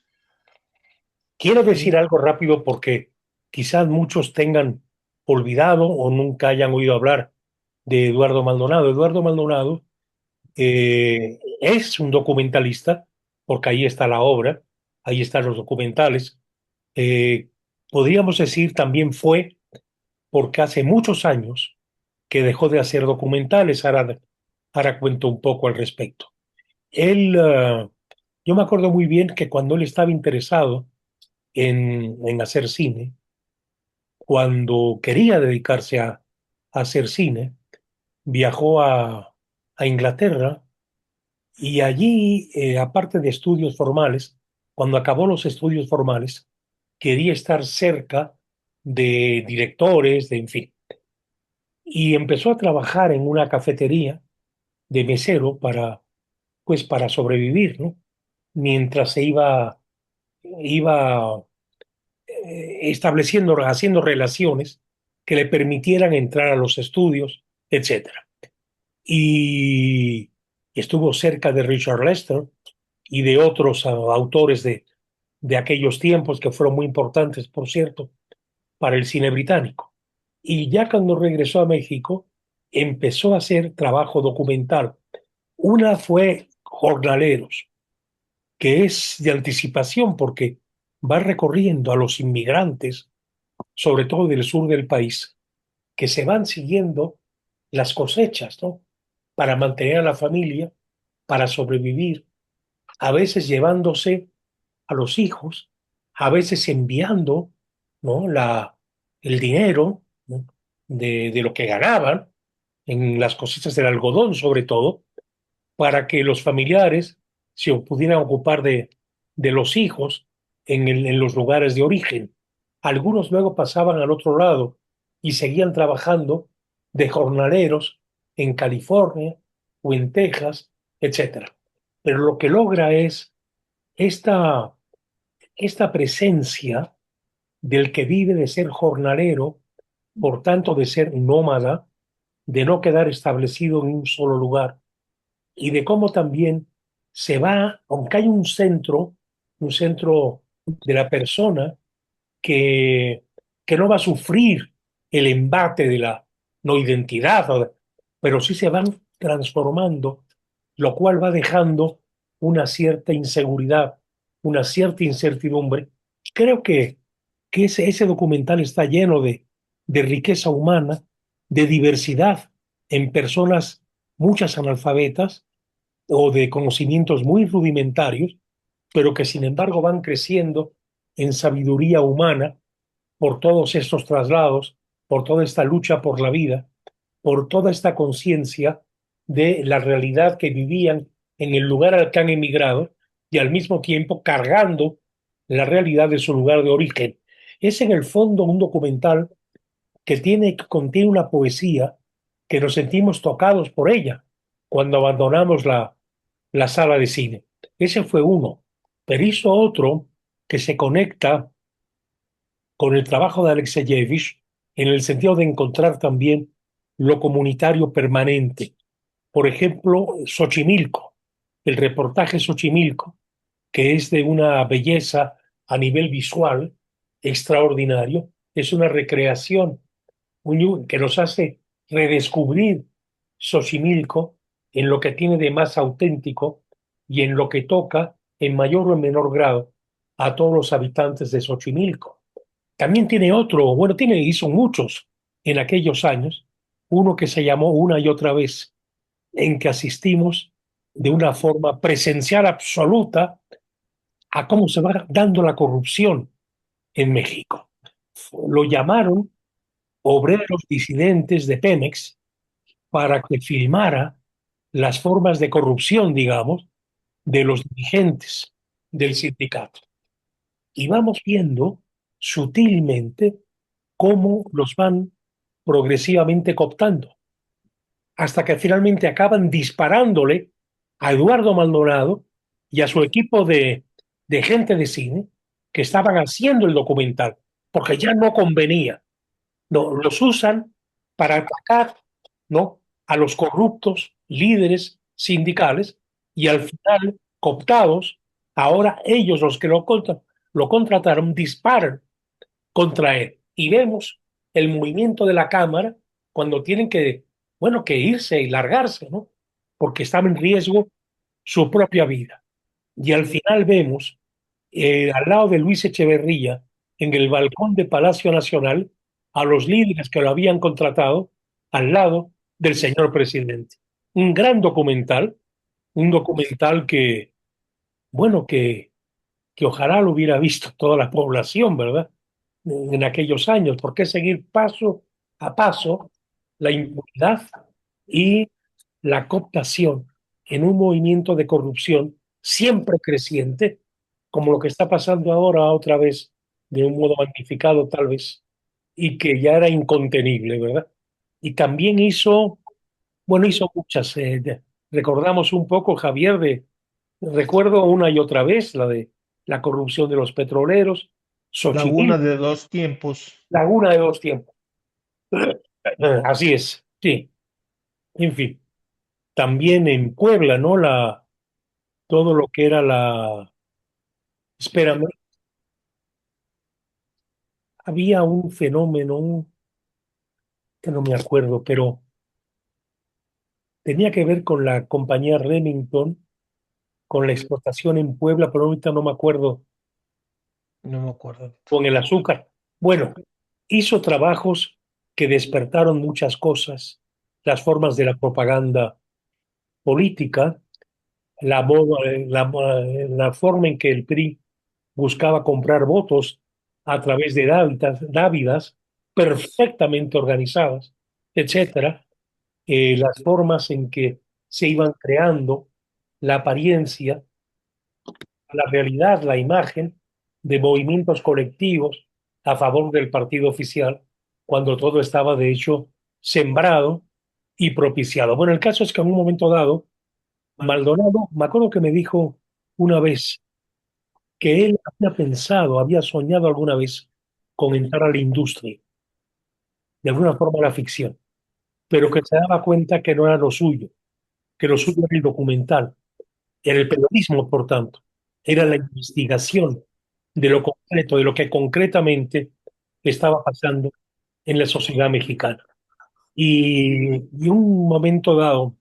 Quiero decir algo rápido porque quizás muchos tengan olvidado o nunca hayan oído hablar de Eduardo Maldonado. Eduardo Maldonado es un documentalista, porque ahí está la obra, ahí están los documentales. Podríamos decir también fue porque hace muchos años que dejó de hacer documentales. Ahora cuento un poco al respecto. Yo me acuerdo muy bien que cuando él estaba interesado en hacer cine, cuando quería dedicarse a hacer cine, viajó a Inglaterra y allí, aparte de estudios formales, cuando acabó los estudios formales, quería estar cerca de directores, en fin. Y empezó a trabajar en una cafetería de mesero para sobrevivir, ¿no? Mientras iba estableciendo, haciendo relaciones que le permitieran entrar a los estudios, etcétera. Y estuvo cerca de Richard Lester y de otros autores de aquellos tiempos que fueron muy importantes, por cierto, para el cine británico. Y ya cuando regresó a México, empezó a hacer trabajo documental. Una fue Jornaleros, que es de anticipación porque va recorriendo a los inmigrantes, sobre todo del sur del país, que se van siguiendo las cosechas, ¿no? Para mantener a la familia, para sobrevivir, a veces llevándose a los hijos, a veces enviando, ¿no? El dinero, ¿no? de lo que ganaban en las cosechas del algodón, sobre todo, para que los familiares se pudieran ocupar de los hijos en los lugares de origen. Algunos luego pasaban al otro lado y seguían trabajando de jornaleros en California o en Texas, etcétera. Pero lo que logra es esta, esta presencia del que vive de ser jornalero, por tanto de ser nómada, de no quedar establecido en un solo lugar, y de cómo también se va, aunque hay un centro de la persona que, que no va a sufrir el embate de la no identidad, pero sí se van transformando, lo cual va dejando una cierta inseguridad, una cierta incertidumbre. Creo que ese documental está lleno de riqueza humana, de diversidad en personas, muchas analfabetas, o de conocimientos muy rudimentarios, pero que sin embargo van creciendo en sabiduría humana por todos estos traslados, por toda esta lucha por la vida, por toda esta conciencia de la realidad que vivían en el lugar al que han emigrado y al mismo tiempo cargando la realidad de su lugar de origen. Es en el fondo un documental que contiene una poesía que nos sentimos tocados por ella cuando abandonamos la sala de cine. Ese fue uno, pero hizo otro que se conecta con el trabajo de Alexeyevich en el sentido de encontrar también lo comunitario permanente. Por ejemplo, Xochimilco, el reportaje Xochimilco, que es de una belleza a nivel visual extraordinario, es una recreación que nos hace redescubrir Xochimilco en lo que tiene de más auténtico y en lo que toca en mayor o en menor grado a todos los habitantes de Xochimilco. También tiene otro, bueno, hizo muchos en aquellos años, uno que se llamó Una y otra vez, en que asistimos de una forma presencial absoluta a cómo se va dando la corrupción en México. lo llamaron obreros disidentes de Pemex para que filmara las formas de corrupción, digamos, de los dirigentes del sindicato. Y vamos viendo sutilmente cómo los van progresivamente cooptando, hasta que finalmente acaban disparándole a Eduardo Maldonado y a su equipo de gente de cine que estaban haciendo el documental, porque ya no convenía. No, los usan para atacar, ¿no?, a los corruptos líderes sindicales y al final, cooptados, ahora ellos los que lo contrataron disparan contra él. Y vemos el movimiento de la cámara cuando tienen que, bueno, que irse y largarse, ¿no? Porque estaba en riesgo su propia vida. Y al final vemos, al lado de Luis Echeverría, en el balcón de Palacio Nacional, a los líderes que lo habían contratado al lado del señor presidente. Un gran documental, un documental que, bueno, que ojalá lo hubiera visto toda la población, ¿verdad? En aquellos años. ¿Por qué seguir paso a paso la impunidad y la cooptación en un movimiento de corrupción siempre creciente, como lo que está pasando ahora otra vez, de un modo magnificado tal vez, y que ya era incontenible, ¿verdad? Y también hizo, bueno, hizo muchas, recordamos un poco, Javier, recuerdo una y otra vez la de la corrupción de los petroleros, Laguna Xochimilco, de dos tiempos. Laguna de dos tiempos. Así es, sí. En fin, también en Puebla, ¿no? Todo lo que era espérame, había un fenómeno que no me acuerdo, pero tenía que ver con la compañía Remington, con la explotación en Puebla, pero ahorita no me acuerdo, No me acuerdo. con el azúcar. Bueno, hizo trabajos que despertaron muchas cosas, las formas de la propaganda política, la forma en que el PRI buscaba comprar votos a través de dávidas perfectamente organizadas, etcétera, las formas en que se iban creando la apariencia, la realidad, la imagen de movimientos colectivos a favor del partido oficial, cuando todo estaba de hecho sembrado y propiciado. Bueno, el caso es que en un momento dado, Maldonado, me acuerdo que me dijo una vez que él había pensado, había soñado alguna vez con entrar a la industria, de alguna forma la ficción, pero que se daba cuenta que no era lo suyo, que lo suyo era el documental, era el periodismo, por tanto, era la investigación de lo concreto, de lo que concretamente estaba pasando en la sociedad mexicana. Y un momento dado,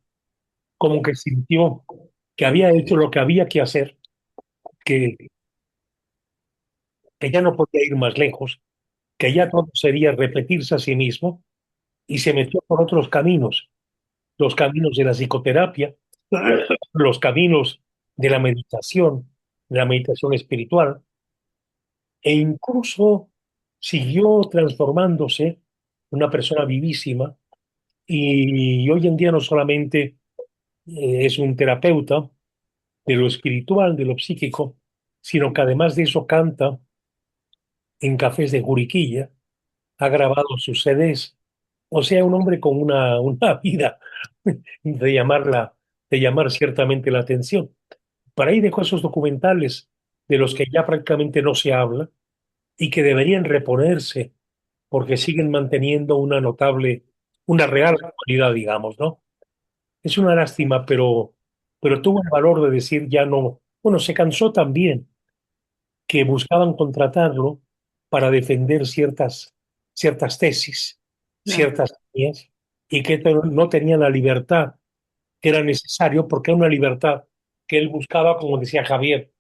como que sintió que había hecho lo que había que hacer, que, que ya no podía ir más lejos, que ya todo sería repetirse a sí mismo, y se metió por otros caminos, los caminos de la psicoterapia, los caminos de la meditación espiritual, e incluso siguió transformándose en una persona vivísima y hoy en día no solamente es un terapeuta de lo espiritual, de lo psíquico, sino que además de eso canta en cafés de Juriquilla, ha grabado sus CDs, o sea, un hombre con una vida de llamar ciertamente la atención. Para ahí dejó esos documentales de los que ya prácticamente no se habla y que deberían reponerse porque siguen manteniendo una real actualidad, digamos, ¿no? Es una lástima, pero tuvo el valor de decir ya no. Bueno, se cansó también que buscaban contratarlo para defender ciertas tesis, Claro. ciertas ideas, y que no tenían la libertad que era necesario, porque era una libertad que él buscaba, como decía Javier,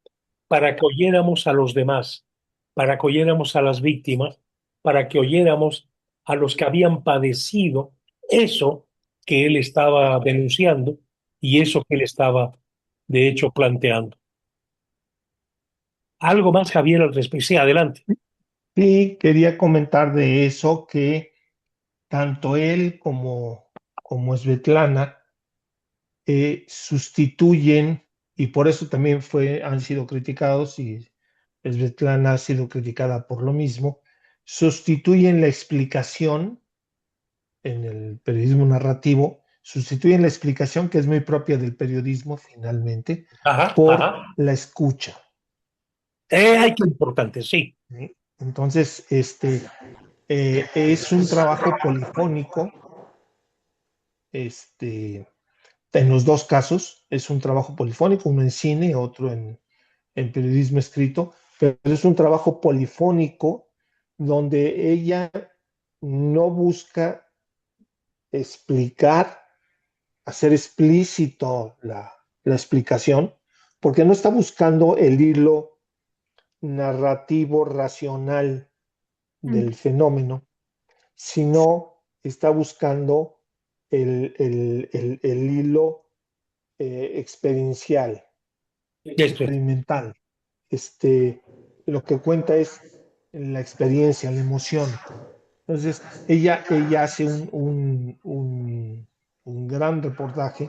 para que oyéramos a los demás, para que oyéramos a las víctimas, para que oyéramos a los que habían padecido eso que él estaba denunciando y eso que él estaba, de hecho, planteando. Algo más, Javier, al respecto. Sí, adelante. Sí, quería comentar de eso que tanto él como Svetlana sustituyen, y por eso también han sido criticados, y Svetlana ha sido criticada por lo mismo, sustituyen la explicación en el periodismo narrativo, sustituyen la explicación que es muy propia del periodismo finalmente Ajá, por ajá. la escucha. Ay, qué importante, sí. ¿Sí? Entonces, es un trabajo polifónico, en los dos casos, es un trabajo polifónico, uno en cine, otro en periodismo escrito, pero es un trabajo polifónico donde ella no busca explicar, hacer explícito la explicación, porque no está buscando el hilo narrativo racional del fenómeno, sino está buscando el hilo experiencial, Esto es. experimental. Lo que cuenta es la experiencia, la emoción. Entonces, ella hace un gran reportaje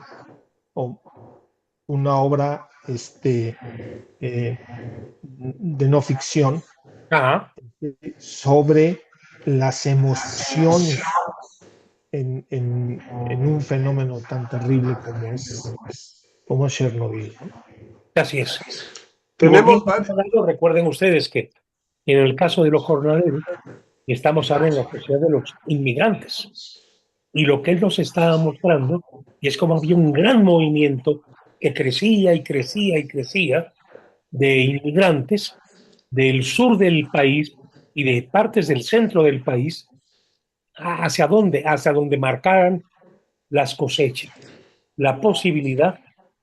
o una obra de no ficción Ajá, sobre las emociones en un fenómeno tan terrible como es Chernobyl, ¿no? así es. Y Tenemos volviendo varios. a algo, recuerden ustedes que en el caso de los jornaleros, estamos ahora en la sociedad de los inmigrantes. Y lo que él nos estaba mostrando es como había un gran movimiento que crecía y crecía y crecía de inmigrantes del sur del país y de partes del centro del país. ¿Hacia dónde? Hacia donde marcaran las cosechas, la posibilidad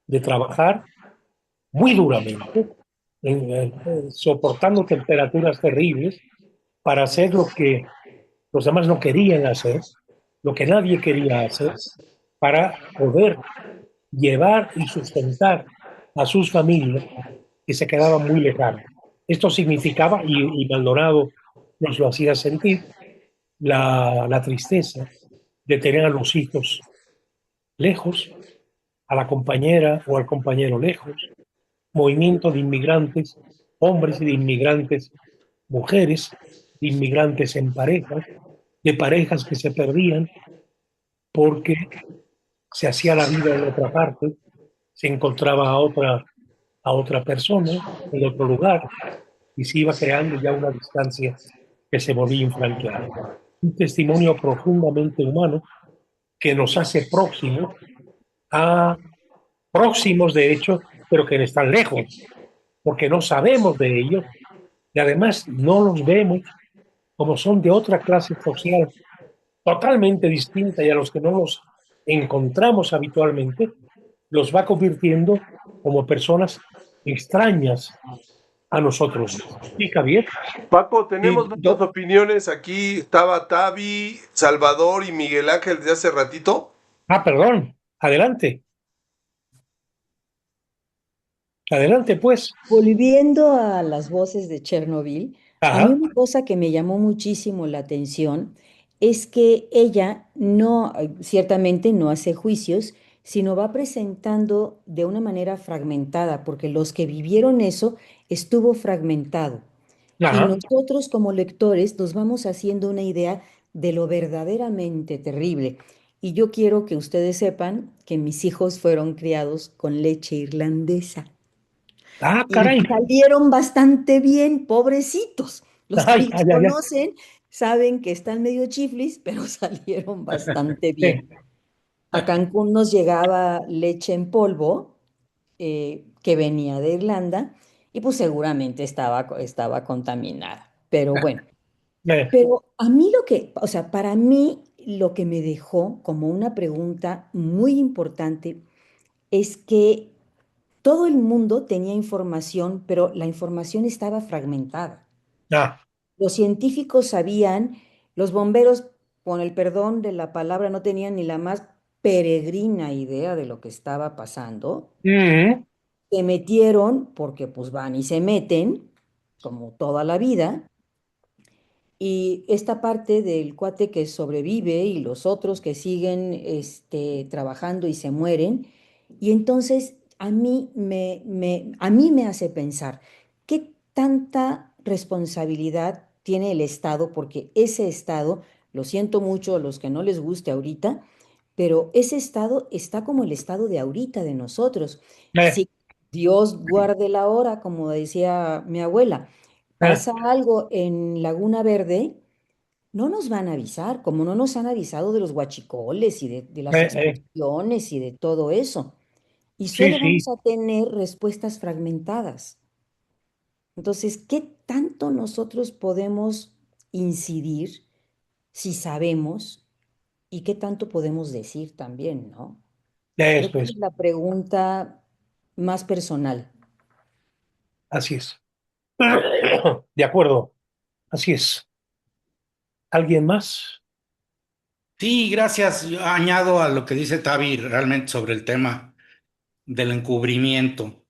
de trabajar muy duramente, soportando temperaturas terribles para hacer lo que los demás no querían hacer, lo que nadie quería hacer, para poder llevar y sustentar a sus familias que se quedaban muy lejanas. Esto significaba, y Maldonado nos lo hacía sentir, la tristeza de tener a los hijos lejos, a la compañera o al compañero lejos, movimiento de inmigrantes, hombres y de inmigrantes, mujeres, de inmigrantes en parejas, de parejas que se perdían porque se hacía la vida en otra parte, se encontraba a otra persona en otro lugar y se iba creando ya una distancia que se volvía infranqueable. Un testimonio profundamente humano que nos hace próximos de hecho, pero que están lejos, porque no sabemos de ellos y además no los vemos como son de otra clase social totalmente distinta y a los que no los encontramos habitualmente, los va convirtiendo como personas extrañas a nosotros. ¿Sí, Javier? Paco, tenemos Y varias opiniones aquí. Estaba Tavi, Salvador y Miguel Ángel desde hace ratito. Perdón. Adelante. Adelante, pues. Volviendo a las voces de Chernobyl, a mí Ajá. una cosa que me llamó muchísimo la atención es que ella no, ciertamente no hace juicios, sino va presentando de una manera fragmentada, porque los que vivieron eso estuvo fragmentado. Y Ajá. nosotros como lectores nos vamos haciendo una idea de lo verdaderamente terrible. Y yo quiero que ustedes sepan que mis hijos fueron criados con leche irlandesa y Caray. salieron bastante bien, pobrecitos. Los que Ay, los ay, ay, ay. conocen saben que están medio chiflis, pero salieron bastante Sí. bien. A Cancún nos llegaba leche en polvo que venía de Irlanda y pues seguramente estaba contaminada. Pero bueno, Eh, pero a mí lo que, o sea, para mí lo que me dejó como una pregunta muy importante es que todo el mundo tenía información, pero la información estaba fragmentada. ah, Los científicos sabían, los bomberos, con el perdón de la palabra, no tenían ni la más peregrina idea de lo que estaba pasando. mm, Se metieron, porque pues van y se meten, como toda la vida, Y esta parte del cuate que sobrevive y los otros que siguen trabajando y se mueren. Y entonces a mí me hace pensar, ¿qué tanta responsabilidad tiene el Estado? Porque ese Estado, lo siento mucho a los que no les guste ahorita, pero ese Estado está como el Estado de ahorita, de nosotros. Eh, Si Dios guarde la hora, como decía mi abuela, eh, pasa algo en Laguna Verde, no nos van a avisar, como no nos han avisado de los huachicoles y de las eh. explosiones y de todo eso. Y Sí, solo vamos sí, a tener respuestas fragmentadas. Entonces, ¿qué tanto nosotros podemos incidir si sabemos y qué tanto podemos decir también, ¿no? Creo eso que es, es la pregunta más personal. así es. De acuerdo, así es. ¿Alguien más? Sí, gracias. Yo añado a lo que dice Tavi realmente sobre el tema del encubrimiento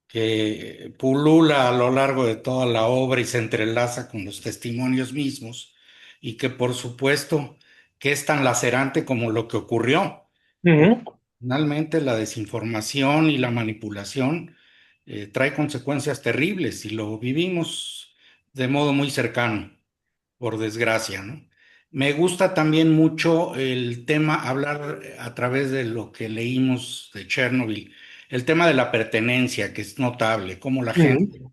que pulula a lo largo de toda la obra y se entrelaza con los testimonios mismos y que por supuesto que es tan lacerante como lo que ocurrió. Ujú. Finalmente la desinformación y la manipulación trae consecuencias terribles y lo vivimos de modo muy cercano, por desgracia, ¿no? Me gusta también mucho el tema, hablar a través de lo que leímos de Chernobyl, el tema de la pertenencia, que es notable, cómo la gente Ujú.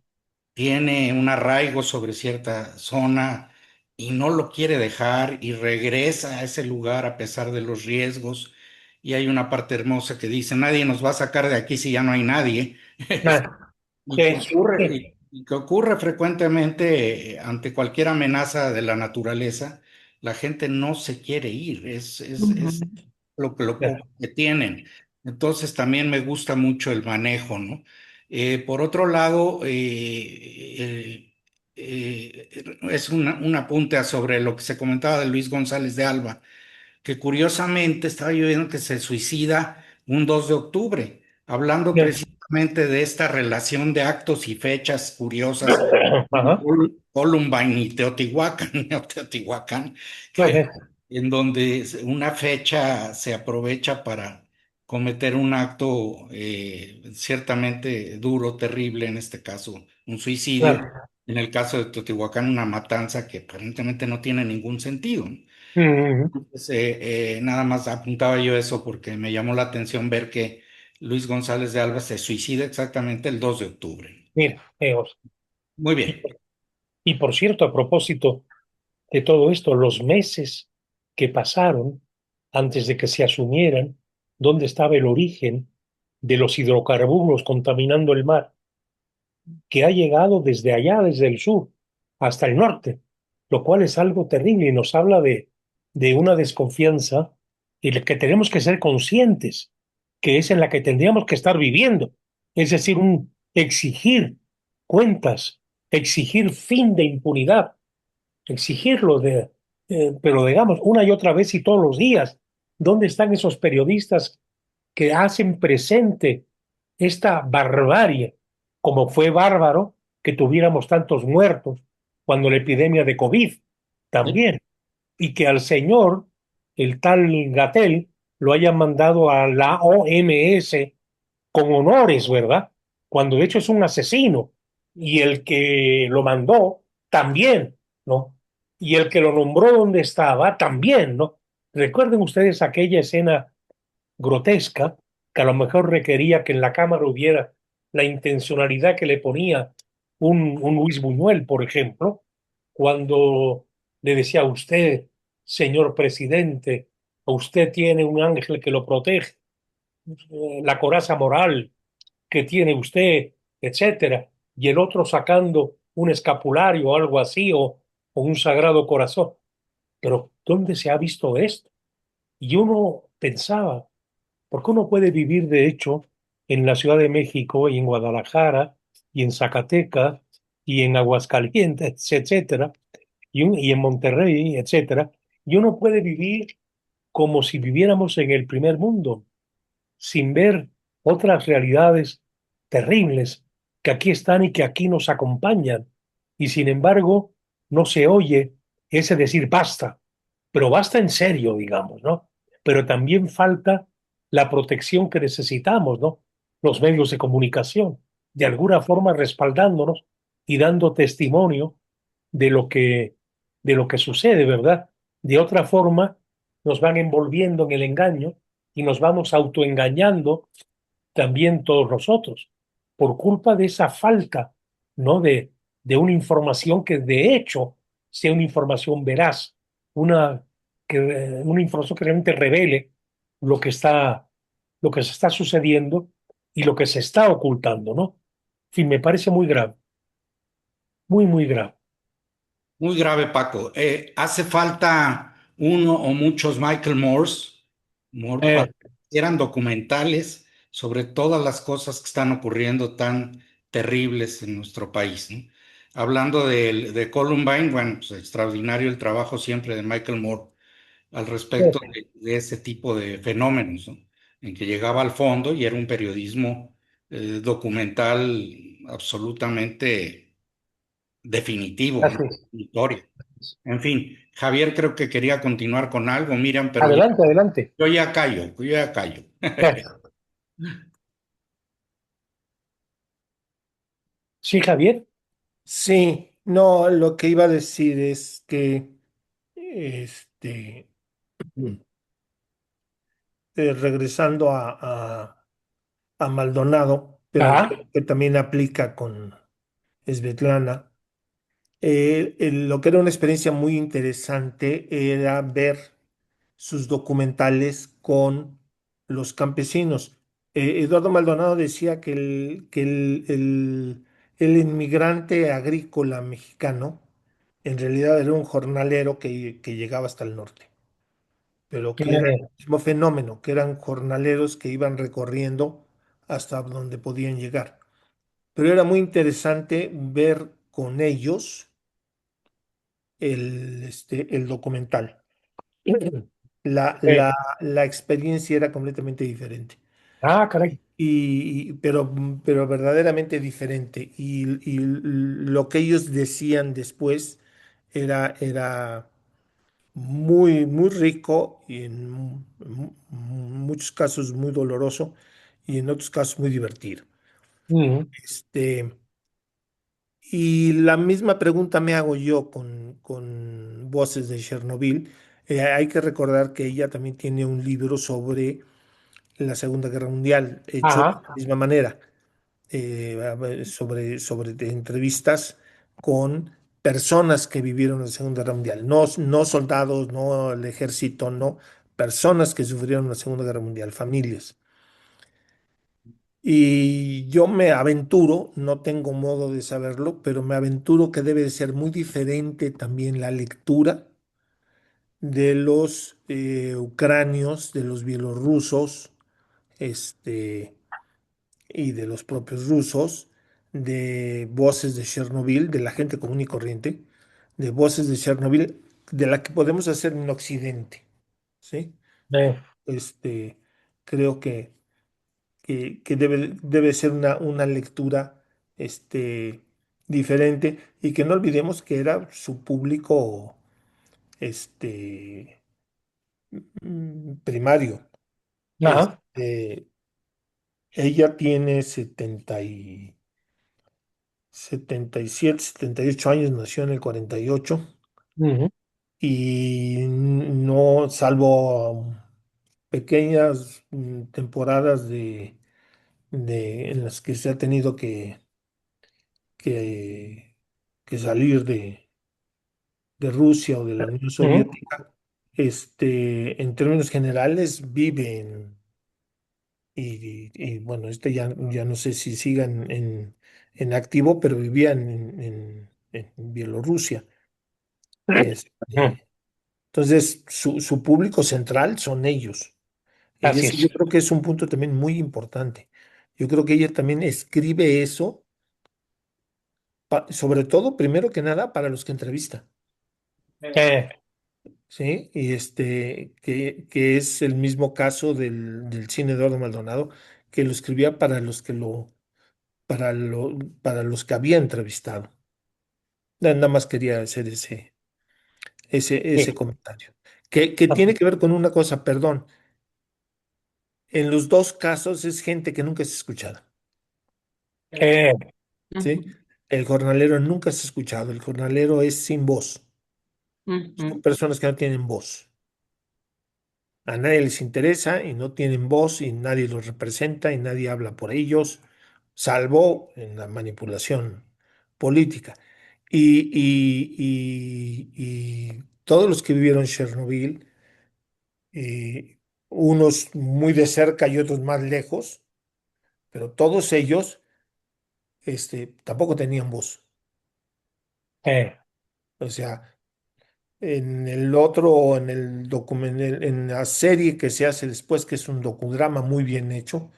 tiene un arraigo sobre cierta zona y no lo quiere dejar y regresa a ese lugar a pesar de los riesgos. Y hay una parte hermosa que dice, nadie nos va a sacar de aquí si ya no hay nadie. Ah, Y que sí, ocurre, sí. y que ocurre frecuentemente ante cualquier amenaza de la naturaleza, la gente no se quiere ir, es Ujú. lo Ya. poco que tienen. Entonces también me gusta mucho el manejo, ¿no? Por otro lado, es un apunte sobre lo que se comentaba de Luis González de Alba, que curiosamente estaba yo viendo que se suicida un 2 de octubre, hablando Ya. precisamente de esta relación de actos y fechas curiosas como Ajá. Columbine y Teotihuacán, o Teotihuacán, que, Ajá. en donde una fecha se aprovecha para cometer un acto ciertamente duro, terrible, en este caso un suicidio, Claro. en el caso de Teotihuacán una matanza que aparentemente no tiene ningún sentido. Ujú. Pues, nada más apuntaba yo eso porque me llamó la atención ver que Luis González de Alba se suicida exactamente el 2 de octubre. Mira, Muy y, bien. por y por cierto, a propósito de todo esto, los meses que pasaron antes de que se asumieran dónde estaba el origen de los hidrocarburos contaminando el mar, que ha llegado desde allá, desde el sur, hasta el norte, lo cual es algo terrible y nos habla de una desconfianza y la que tenemos que ser conscientes, que es en la que tendríamos que estar viviendo, es decir, un exigir cuentas, exigir fin de impunidad, exigirlo pero digamos, una y otra vez y todos los días. ¿Dónde están esos periodistas que hacen presente esta barbarie, como fue bárbaro que tuviéramos tantos muertos cuando la epidemia de COVID también, y que al señor, el tal Gatel, lo hayan mandado a la OMS con honores, ¿verdad? Cuando de hecho es un asesino, y el que lo mandó también, ¿no? Y el que lo nombró donde estaba también, ¿no? Recuerden ustedes aquella escena grotesca, que a lo mejor requería que en la Cámara hubiera la intencionalidad que le ponía un Luis Buñuel, por ejemplo, cuando le decía a usted, señor presidente, usted tiene un ángel que lo protege, la coraza moral que tiene usted, etcétera, y el otro sacando un escapulario o algo así, o un sagrado corazón. Pero ¿dónde se ha visto esto? Y uno pensaba, porque uno puede vivir, de hecho, en la Ciudad de México y en Guadalajara y en Zacatecas y en Aguascalientes, etcétera, y en Monterrey, etcétera, y uno puede vivir como si viviéramos en el primer mundo, sin ver otras realidades terribles que aquí están y que aquí nos acompañan. Y sin embargo, no se oye es decir, basta, pero basta en serio, digamos, ¿no? Pero también falta la protección que necesitamos, ¿no? Los medios de comunicación, de alguna forma respaldándonos y dando testimonio de lo de lo que sucede, ¿verdad? De otra forma, nos van envolviendo en el engaño y nos vamos autoengañando también todos nosotros, por culpa de esa falta, ¿no? De una información que de hecho sea una información veraz, una, una información que realmente revele lo que lo que se está sucediendo y lo que se está ocultando, ¿no? En fin, me parece muy grave, muy, muy grave. Muy grave, Paco. Hace falta uno o muchos Michael Moore para Eh, que hicieran documentales sobre todas las cosas que están ocurriendo tan terribles en nuestro país, ¿no? Hablando de Columbine, bueno, pues extraordinario el trabajo siempre de Michael Moore al respecto de ese tipo de fenómenos, ¿no? En que llegaba al fondo y era un periodismo documental absolutamente definitivo, ¿no? gracias. Definitorio. En fin, Javier creo que quería continuar con algo, Miriam, pero Adelante, adelante. yo ya callo, yo ya callo. Eh, sí, Javier. Sí, no, lo que iba a decir es que, este, regresando a Maldonado, pero Ajá. que también aplica con Svetlana, lo que era una experiencia muy interesante era ver sus documentales con los campesinos. Eduardo Maldonado decía que el inmigrante agrícola mexicano en realidad era un jornalero que llegaba hasta el norte, pero que era el mismo fenómeno, que eran jornaleros que iban recorriendo hasta donde podían llegar. Pero era muy interesante ver con ellos el documental. La, Eh, la, la experiencia era completamente diferente, caray. pero verdaderamente diferente. Y lo que ellos decían después era muy, muy rico y en muchos casos muy doloroso y en otros casos muy divertido. Ujú. Este, y la misma pregunta me hago yo con Voces de Chernobyl. Hay que recordar que ella también tiene un libro sobre la Segunda Guerra Mundial, hecho de Ajá. la misma manera, sobre entrevistas con personas que vivieron la Segunda Guerra Mundial, no soldados, no el ejército, no, personas que sufrieron la Segunda Guerra Mundial, familias. Y yo me aventuro, no tengo modo de saberlo, pero me aventuro que debe de ser muy diferente también la lectura de los ucranios, de los bielorrusos, este, y de los propios rusos, de Voces de Chernobyl, de la gente común y corriente, de Voces de Chernobyl, de la que podemos hacer en Occidente, ¿sí? Eh, Este, creo que debe ser una lectura, este, diferente y que no olvidemos que era su público, este, primario. ajá. Ella tiene 77, 78 años, nació en el 48 Ujú. y no, salvo pequeñas temporadas en las que se ha tenido que, que salir de Rusia o de la Unión Ujú. Soviética, en términos generales viven y, bueno, ya no sé si sigan en activo, pero vivían en Bielorrusia. Ujú. Este, entonces, su público central son ellos. Y Así eso es. yo creo que es un punto también muy importante. Yo creo que ella también escribe eso, sobre todo, primero que nada, para los que entrevista. Eh, ¿Sí? Y que es el mismo caso del cine de Eduardo Maldonado, que lo escribía para los que había entrevistado. Nada más quería hacer ese Sí. comentario. Que tiene que ver con una cosa, perdón. En los dos casos es gente que nunca es escuchada, Eh, ¿sí? Ujú, El jornalero nunca es escuchado, el jornalero es sin voz. Son ujú. personas que no tienen voz. A nadie les interesa y no tienen voz y nadie los representa y nadie habla por ellos, salvo en la manipulación política. Y todos los que vivieron Chernobyl, eh, unos muy de cerca y otros más lejos, pero todos ellos tampoco tenían voz. eh, O sea, en el otro, en el en la serie que se hace después, que es un docudrama muy bien hecho,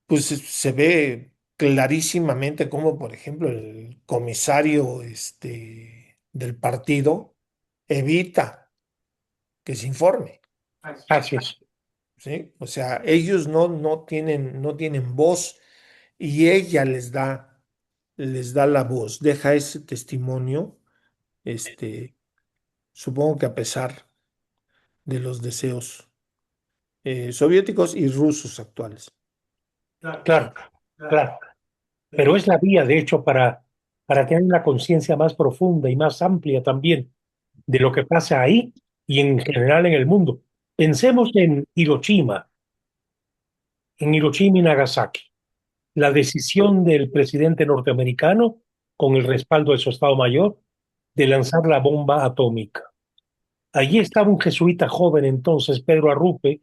pues se ve clarísimamente cómo, por ejemplo, el comisario del partido evita que se informe, así es. ¿sí? O sea, ellos no tienen voz y ella les da la voz, deja ese testimonio, este, supongo que a pesar de los deseos soviéticos y rusos actuales. Claro, claro. Pero es la vía, de hecho, para tener una conciencia más profunda y más amplia también de lo que pasa ahí y en general en el mundo. Pensemos en Hiroshima y Nagasaki. La decisión del presidente norteamericano, con el respaldo de su Estado Mayor, de lanzar la bomba atómica. Allí estaba un jesuita joven entonces, Pedro Arrupe,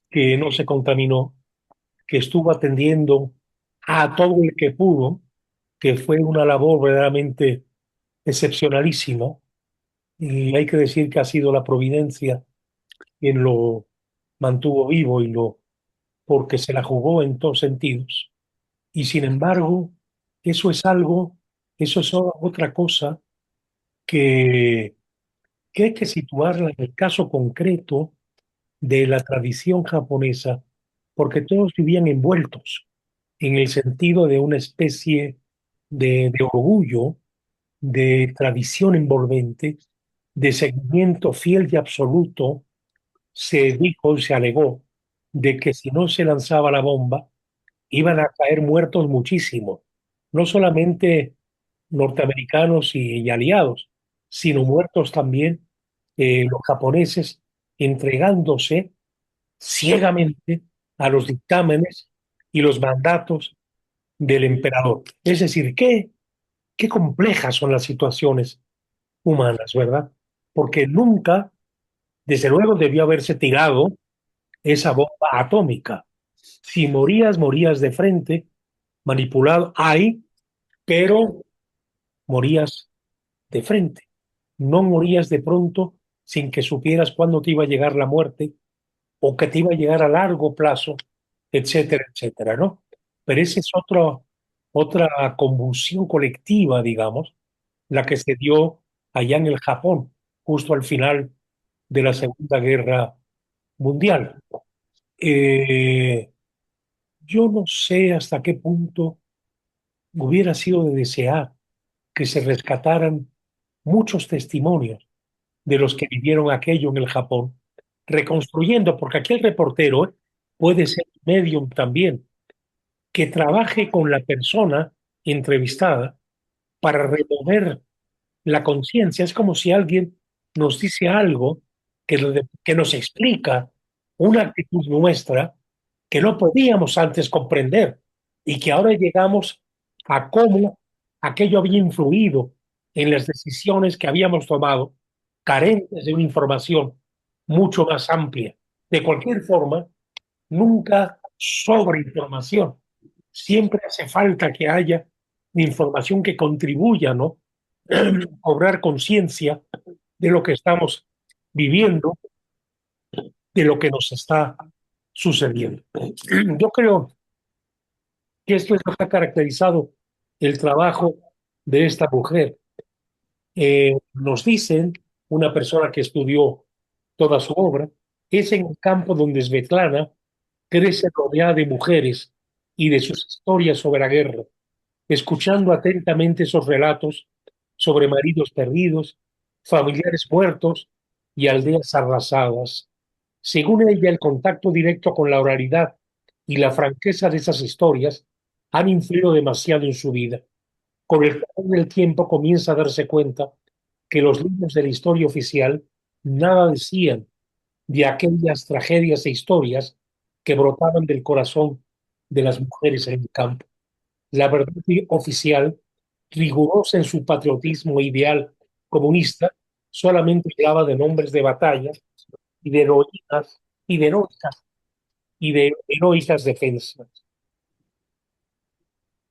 que no se contaminó, que estuvo atendiendo a todo el que pudo, que fue una labor verdaderamente excepcionalísima. Y hay que decir que ha sido la providencia quien lo mantuvo vivo porque se la jugó en todos sentidos. Y sin embargo, eso es algo, eso es otra cosa que, que hay que situarla en el caso concreto de la tradición japonesa, porque todos vivían envueltos en el sentido de una especie de orgullo, de tradición envolvente, de seguimiento fiel y absoluto. Se dijo, se alegó, de que si no se lanzaba la bomba, iban a caer muertos muchísimos, no solamente norteamericanos y aliados, sino muertos también los japoneses entregándose ciegamente a los dictámenes y los mandatos del emperador. Es decir, qué complejas son las situaciones humanas, ¿verdad? Porque nunca, desde luego, debió haberse tirado esa bomba atómica. Si morías, morías de frente, manipulado, hay, pero morías de frente. No morías de pronto sin que supieras cuándo te iba a llegar la muerte o que te iba a llegar a largo plazo, etcétera, etcétera, ¿no? Pero esa es otra convulsión colectiva, digamos, la que se dio allá en el Japón, justo al final de la Segunda Guerra Mundial. Eh, yo no sé hasta qué punto hubiera sido de desear que se rescataran muchos testimonios de los que vivieron aquello en el Japón, reconstruyendo, porque aquel reportero puede ser medium también, que trabaje con la persona entrevistada para remover la conciencia. Es como si alguien nos dice algo que nos explica una actitud nuestra que no podíamos antes comprender y que ahora llegamos a cómo aquello había influido en las decisiones que habíamos tomado, carentes de una información mucho más amplia. De cualquier forma, nunca sobre información. Siempre hace falta que haya información que contribuya, ¿no? Cobrar conciencia de lo que estamos viviendo, de lo que nos está sucediendo. Yo creo que esto es lo que ha caracterizado el trabajo de esta mujer. Nos dicen, una persona que estudió toda su obra, es en el campo donde Svetlana crece rodeada de mujeres y de sus historias sobre la guerra, escuchando atentamente esos relatos sobre maridos perdidos familiares muertos y aldeas arrasadas. Según ella, el contacto directo con la oralidad y la franqueza de esas historias han influido demasiado en su vida. Con el paso del tiempo comienza a darse cuenta que los libros de la historia oficial nada decían de aquellas tragedias e historias que brotaban del corazón de las mujeres en el campo. La verdad oficial, rigurosa en su patriotismo ideal comunista, solamente hablaba de nombres de batalla y de heroínas y de heroicas defensas.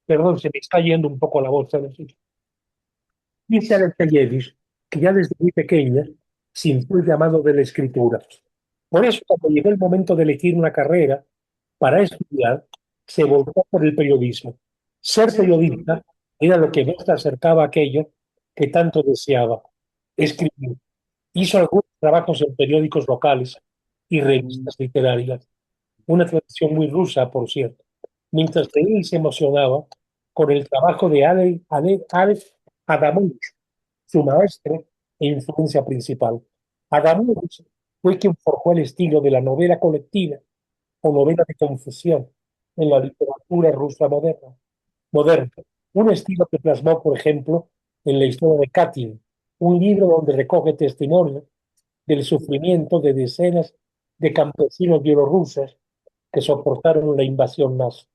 Perdón, se me está yendo un poco la voz. Dice Alexeyevich que ya desde muy pequeña sintió el llamado de la escritura. Por eso, cuando llegó el momento de elegir una carrera para estudiar, se volcó por el periodismo. Ser periodista era lo que más se acercaba a aquello que tanto deseaba, escribir. Hizo algunos trabajos en periódicos locales y revistas literarias, una tradición muy rusa, por cierto, mientras que él se emocionaba con el trabajo de Aleph Adamovich, su maestro e influencia principal. Adamovich fue quien forjó el estilo de la novela colectiva o novela de confusión en la literatura rusa moderna, un estilo que plasmó, por ejemplo, en la historia de Katyn, un libro donde recoge testimonios del sufrimiento de decenas de campesinos bielorrusos que soportaron la invasión nazi.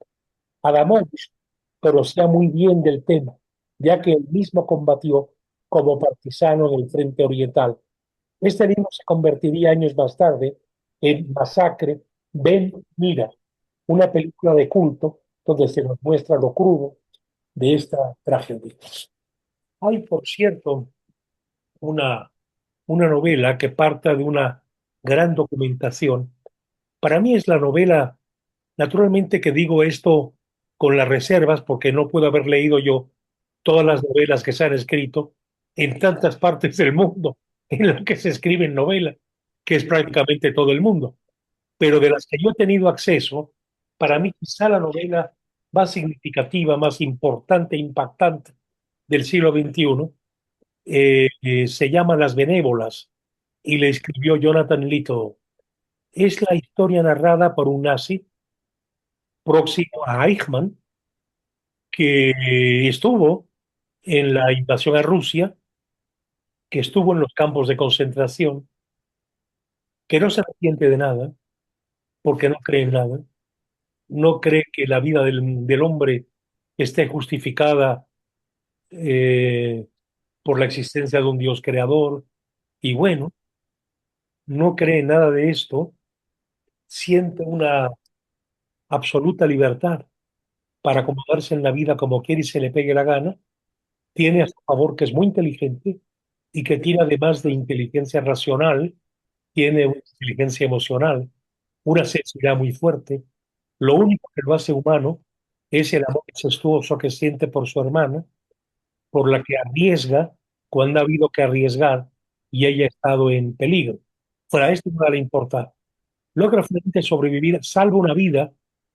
Adamovich conocía muy bien del tema, ya que él mismo combatió como partisano en el Frente Oriental. Este libro se convertiría años más tarde en Masacre Ben Mira, una película de culto donde se nos muestra lo crudo de esta tragedia. Hay, por cierto, una, una novela que parta de una gran documentación. Para mí es la novela, naturalmente que digo esto con las reservas, porque no puedo haber leído yo todas las novelas que se han escrito en tantas partes del mundo en las que se escriben novelas, que es prácticamente todo el mundo. Pero de las que yo he tenido acceso, para mí quizá la novela más significativa, más importante, impactante del siglo XXI, se llama Las Benévolas y le escribió Jonathan Little. Es la historia narrada por un nazi próximo a Eichmann, que estuvo en la invasión a Rusia, que estuvo en los campos de concentración, que no se arrepiente de nada, porque no cree en nada, no cree que la vida del hombre esté justificada eh, por la existencia de un Dios creador, y bueno, no cree en nada de esto, siente una absoluta libertad para acomodarse en la vida como quiere y se le pegue la gana, tiene a su favor que es muy inteligente y que tiene además de inteligencia racional, tiene una inteligencia emocional, una sensibilidad muy fuerte. Lo único que lo hace humano es el amor incestuoso que siente por su hermana, por la que arriesga cuando ha habido que arriesgar y ella ha estado en peligro. Fuera esto no le importa. Logra finalmente sobrevivir, salva una vida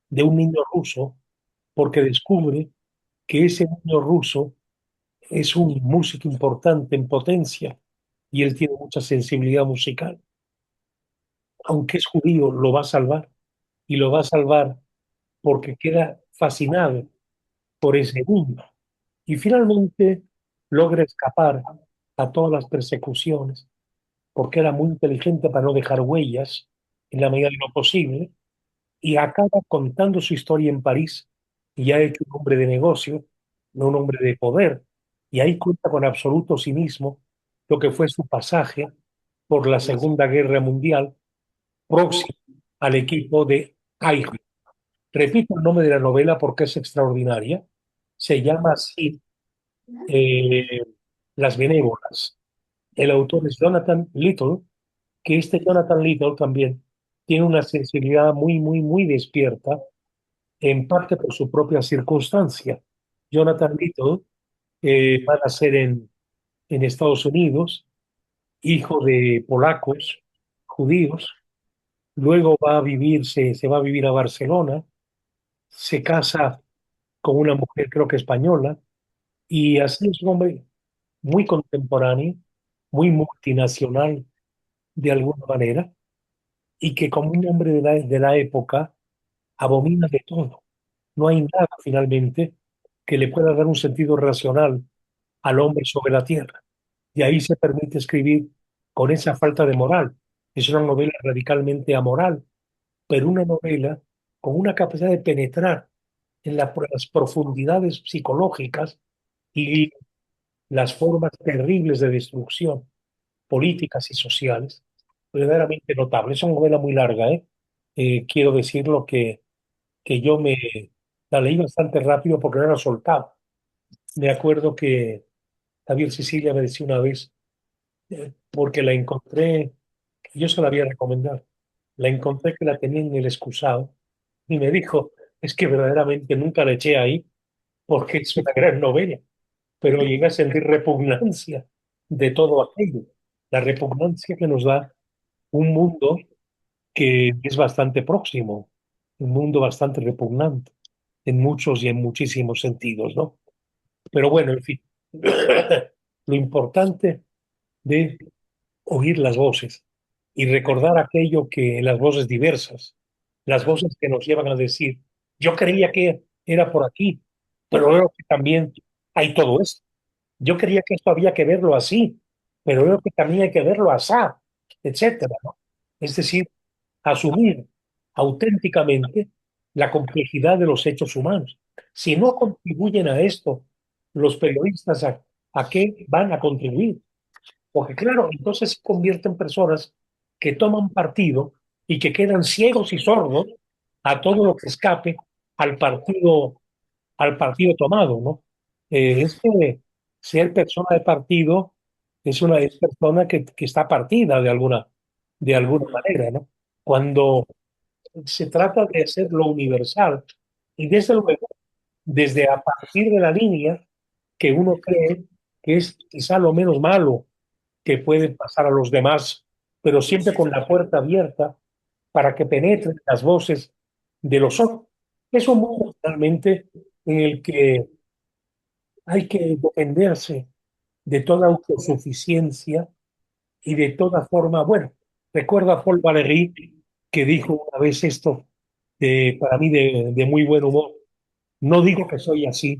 de un niño ruso porque descubre que ese niño ruso es un músico importante en potencia y él tiene mucha sensibilidad musical. Aunque es judío, lo va a salvar y lo va a salvar porque queda fascinado por ese niño. Y finalmente logra escapar a todas las persecuciones porque era muy inteligente para no dejar huellas en la medida de lo posible y acaba contando su historia en París y ha hecho un hombre de negocio, no un hombre de poder, y ahí cuenta con absoluto cinismo lo que fue su pasaje por la Segunda Guerra Mundial próximo al equipo de Eichmann. Repito el nombre de la novela porque es extraordinaria. Se llama así eh, Las Benévolas. El autor es Jonathan Little, que este Jonathan Little también tiene una sensibilidad muy, muy, muy despierta, en parte por su propia circunstancia. Jonathan Little va a nacer en Estados Unidos, hijo de polacos, judíos, luego va a vivir, se va a vivir a Barcelona, se casa con una mujer creo que española, y así es un hombre muy contemporáneo, muy multinacional de alguna manera, y que como un hombre de la época abomina de todo. No hay nada finalmente que le pueda dar un sentido racional al hombre sobre la tierra. Y ahí se permite escribir con esa falta de moral. Es una novela radicalmente amoral, pero una novela con una capacidad de penetrar en las profundidades psicológicas y las formas terribles de destrucción políticas y sociales, verdaderamente notable. Es una novela muy larga, ¿eh? Quiero decirlo que yo la leí bastante rápido porque no la soltaba. Me acuerdo que Javier Sicilia me decía una vez, porque la encontré, yo se la había recomendado, la encontré que la tenía en el excusado y me dijo, es que verdaderamente nunca la eché ahí porque es una gran novela, pero llegué a sentir repugnancia de todo aquello, la repugnancia que nos da un mundo que es bastante próximo, un mundo bastante repugnante en muchos y en muchísimos sentidos, ¿no? Pero bueno, en fin, lo importante de oír las voces y recordar aquello que las voces diversas, las voces que nos llevan a decir, yo creía que era por aquí, pero veo que también hay todo esto. Yo creía que esto había que verlo así, pero veo que también hay que verlo asá, etcétera, ¿no? Es decir, asumir auténticamente la complejidad de los hechos humanos. Si no contribuyen a esto los periodistas, ¿a qué van a contribuir? Porque claro, entonces se convierten en personas que toman partido y que quedan ciegos y sordos a todo lo que escape al partido, al partido tomado, ¿no? Es que ser persona de partido es persona que está partida de alguna manera, ¿no? Cuando se trata de hacer lo universal y desde luego, desde a partir de la línea que uno cree que es quizá lo menos malo que puede pasar a los demás, pero siempre con la puerta abierta para que penetren las voces de los otros. Es un mundo realmente en el que hay que defenderse de toda autosuficiencia y de toda forma, bueno, recuerda a Paul Valéry que dijo una vez esto, para mí de muy buen humor, no digo que soy así,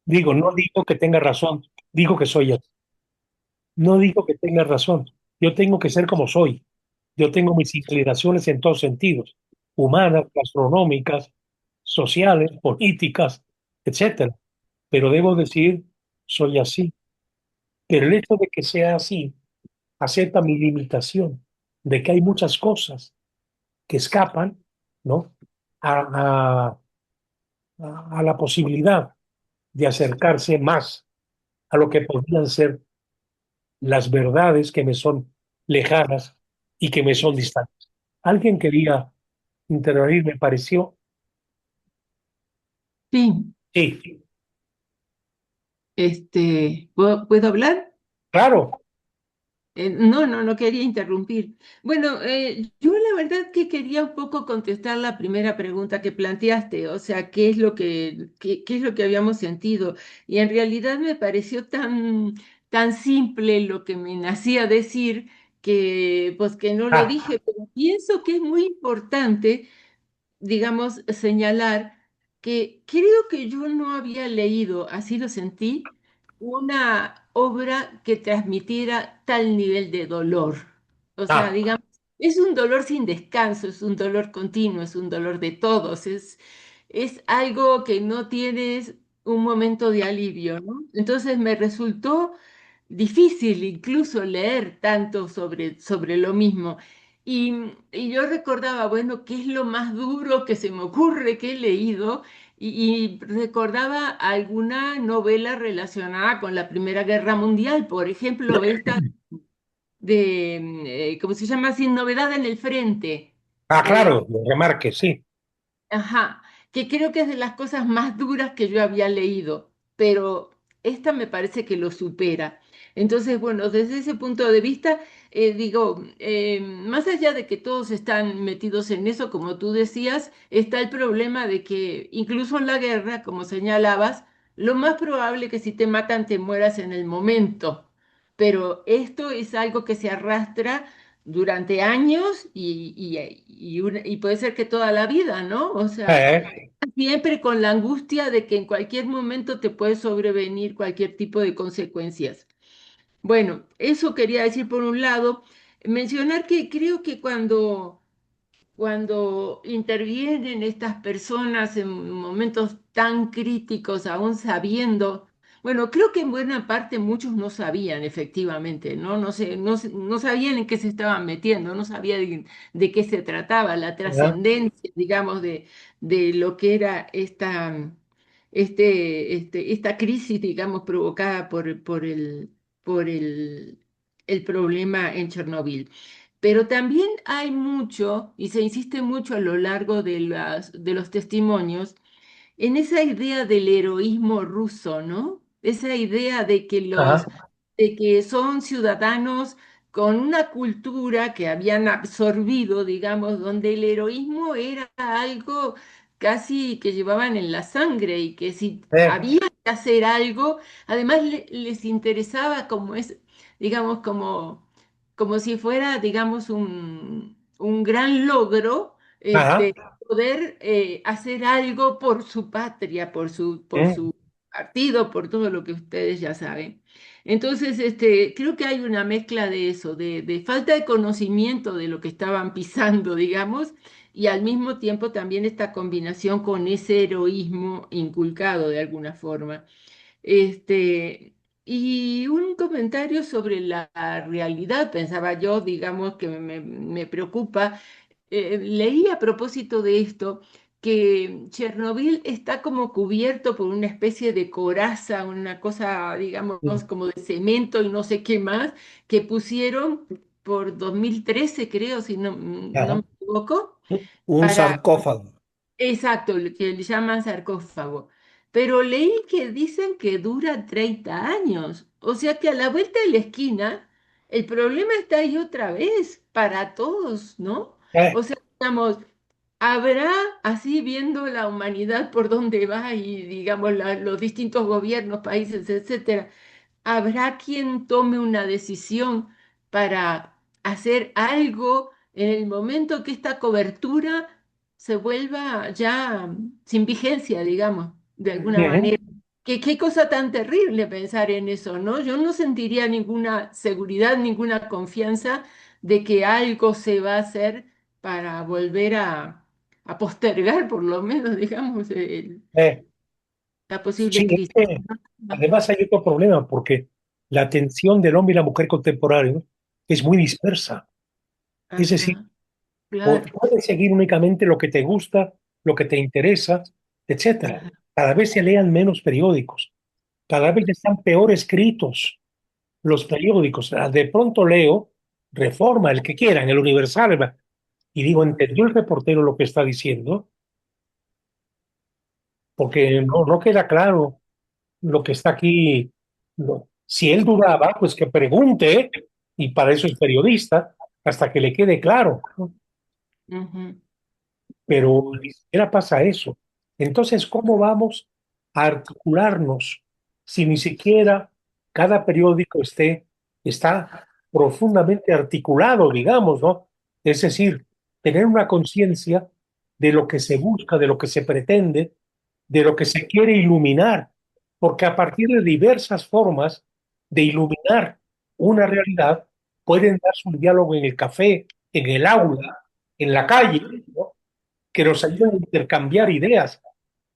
no digo que tenga razón, digo que soy así. No digo que tenga razón, yo tengo que ser como soy. Yo tengo mis inclinaciones en todos sentidos, humanas, gastronómicas, sociales, políticas, etcétera. Pero debo decir, soy así. Pero el hecho de que sea así acepta mi limitación, de que hay muchas cosas que escapan, ¿no? a, a la posibilidad de acercarse más a lo que podrían ser las verdades que me son lejanas y que me son distantes. Alguien quería intervenir, me pareció. Sí, Sí, ¿puedo hablar? claro. No quería interrumpir. Bueno, yo la verdad que quería un poco contestar la primera pregunta que planteaste, o sea, qué es lo que habíamos sentido? Y en realidad me pareció tan simple lo que me nacía decir que, pues, que no lo Ah, dije, pero pienso que es muy importante, digamos, señalar que creo que yo no había leído, así lo sentí, una obra que transmitiera tal nivel de dolor. O sea, ah, digamos, es un dolor sin descanso, es un dolor continuo, es un dolor de todos, es algo que no tienes un momento de alivio, ¿no? Entonces me resultó difícil incluso leer tanto sobre lo mismo. Y yo recordaba, bueno, ¿qué es lo más duro que se me ocurre que he leído? Y recordaba alguna novela relacionada con la Primera Guerra Mundial, por ejemplo, esta ¿cómo se llama? Sin novedad en el frente. claro, lo remarque, sí. Ajá, que creo que es de las cosas más duras que yo había leído, pero esta me parece que lo supera. Entonces, bueno, desde ese punto de vista, digo, más allá de que todos están metidos en eso, como tú decías, está el problema de que incluso en la guerra, como señalabas, lo más probable que si te matan te mueras en el momento. pero esto es algo que se arrastra durante años y puede ser que toda la vida, ¿no? O sea, siempre con la angustia de que en cualquier momento te puede sobrevenir cualquier tipo de consecuencias. Bueno, eso quería decir por un lado. Mencionar que creo que cuando intervienen estas personas en momentos tan críticos, aún sabiendo, bueno, creo que en buena parte muchos no sabían efectivamente, ¿no? No sabían en qué se estaban metiendo, no sabían de qué se trataba, la Ajá, trascendencia, digamos, de lo que era esta crisis, digamos, provocada por el problema en Chernóbil. Pero también hay mucho, y se insiste mucho a lo largo de los testimonios, en esa idea del heroísmo ruso, ¿no? Esa idea ajá, de que son ciudadanos con una cultura que habían absorbido, digamos, donde el heroísmo era algo casi que llevaban en la sangre y que si había que hacer algo, además les interesaba como es, digamos, como si fuera, digamos, un gran logro, ajá, poder hacer algo por su patria, por su partido, por todo lo que ustedes ya saben. Entonces, creo que hay una mezcla de eso, de falta de conocimiento de lo que estaban pisando, digamos, y al mismo tiempo también esta combinación con ese heroísmo inculcado de alguna forma. Este, y un comentario sobre la realidad, pensaba yo, digamos, que me preocupa. Leí a propósito de esto que Chernobyl está como cubierto por una especie de coraza, una cosa, digamos, como de cemento y no sé qué más, que pusieron por 2013, creo, si no me ajá. equivoco, Un para sarcófago. exacto, lo que le llaman sarcófago. Pero leí que dicen que dura 30 años. O sea que a la vuelta de la esquina, el problema está ahí otra vez, para todos, ¿no? O sea, digamos, habrá, así viendo la humanidad por dónde va y, digamos, los distintos gobiernos, países, etcétera, habrá quien tome una decisión para hacer algo en el momento que esta cobertura se vuelva ya sin vigencia, digamos, de alguna Ujú. manera. Qué cosa tan terrible pensar en eso, ¿no? Yo no sentiría ninguna seguridad, ninguna confianza de que algo se va a hacer para volver a postergar, por lo menos, digamos, Eh, la sí, posible es crisis. que además hay otro problema, porque la atención del hombre y la mujer contemporáneo es muy dispersa. Es decir, Ajá, claro. puedes seguir únicamente lo que te gusta, lo que te interesa, etcétera. Ajá. Cada vez se lean menos periódicos, cada vez están peor escritos los periódicos. De pronto leo Reforma, el que quieran, el Universal, y digo, ¿entendió el reportero lo que está diciendo? Porque no queda claro lo que está aquí. Si él dudaba, pues que pregunte, y para eso es periodista, hasta que le quede claro, ¿no? Ujú. Pero ni siquiera pasa eso. Entonces, ¿cómo vamos a articularnos si ni siquiera cada periódico está profundamente articulado, digamos, ¿no? Es decir, tener una conciencia de lo que se busca, de lo que se pretende, de lo que se quiere iluminar, porque a partir de diversas formas de iluminar una realidad, pueden darse un diálogo en el café, en el aula, en la calle, ¿no? Que nos ayuden a intercambiar ideas,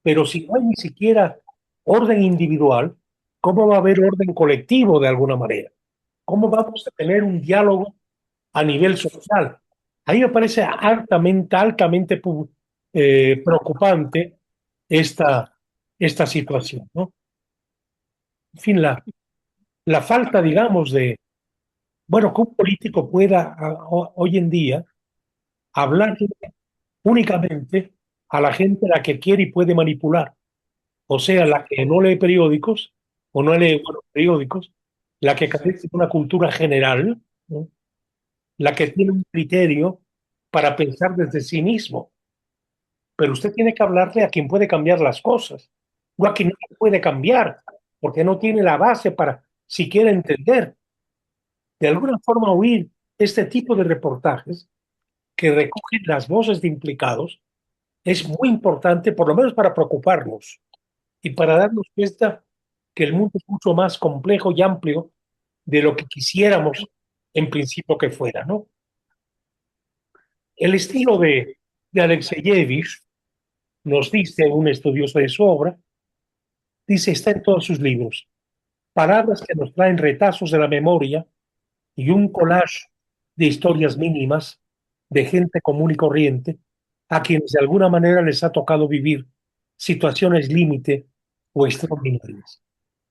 pero si no hay ni siquiera orden individual, ¿cómo va a haber orden colectivo de alguna manera? ¿Cómo vamos a tener un diálogo a nivel social? A mí me parece altamente preocupante esta situación, ¿no? En fin, la falta, digamos, bueno, que un político pueda hoy en día hablar únicamente a la gente a la que quiere y puede manipular. O sea, la que no lee periódicos o no lee buenos periódicos, la que carece de una cultura general, ¿no? La que tiene un criterio para pensar desde sí mismo. Pero usted tiene que hablarle a quien puede cambiar las cosas, o a quien no puede cambiar, porque no tiene la base para siquiera entender. de alguna forma oír este tipo de reportajes que recogen las voces de implicados es muy importante, por lo menos para preocuparnos y para darnos cuenta que el mundo es mucho más complejo y amplio de lo que quisiéramos en principio que fuera, ¿no? El estilo de Alexeyevich, nos dice un estudioso de su obra, dice, está en todos sus libros. Palabras que nos traen retazos de la memoria y un collage de historias mínimas de gente común y corriente a quienes de alguna manera les ha tocado vivir situaciones límite o extraordinarias.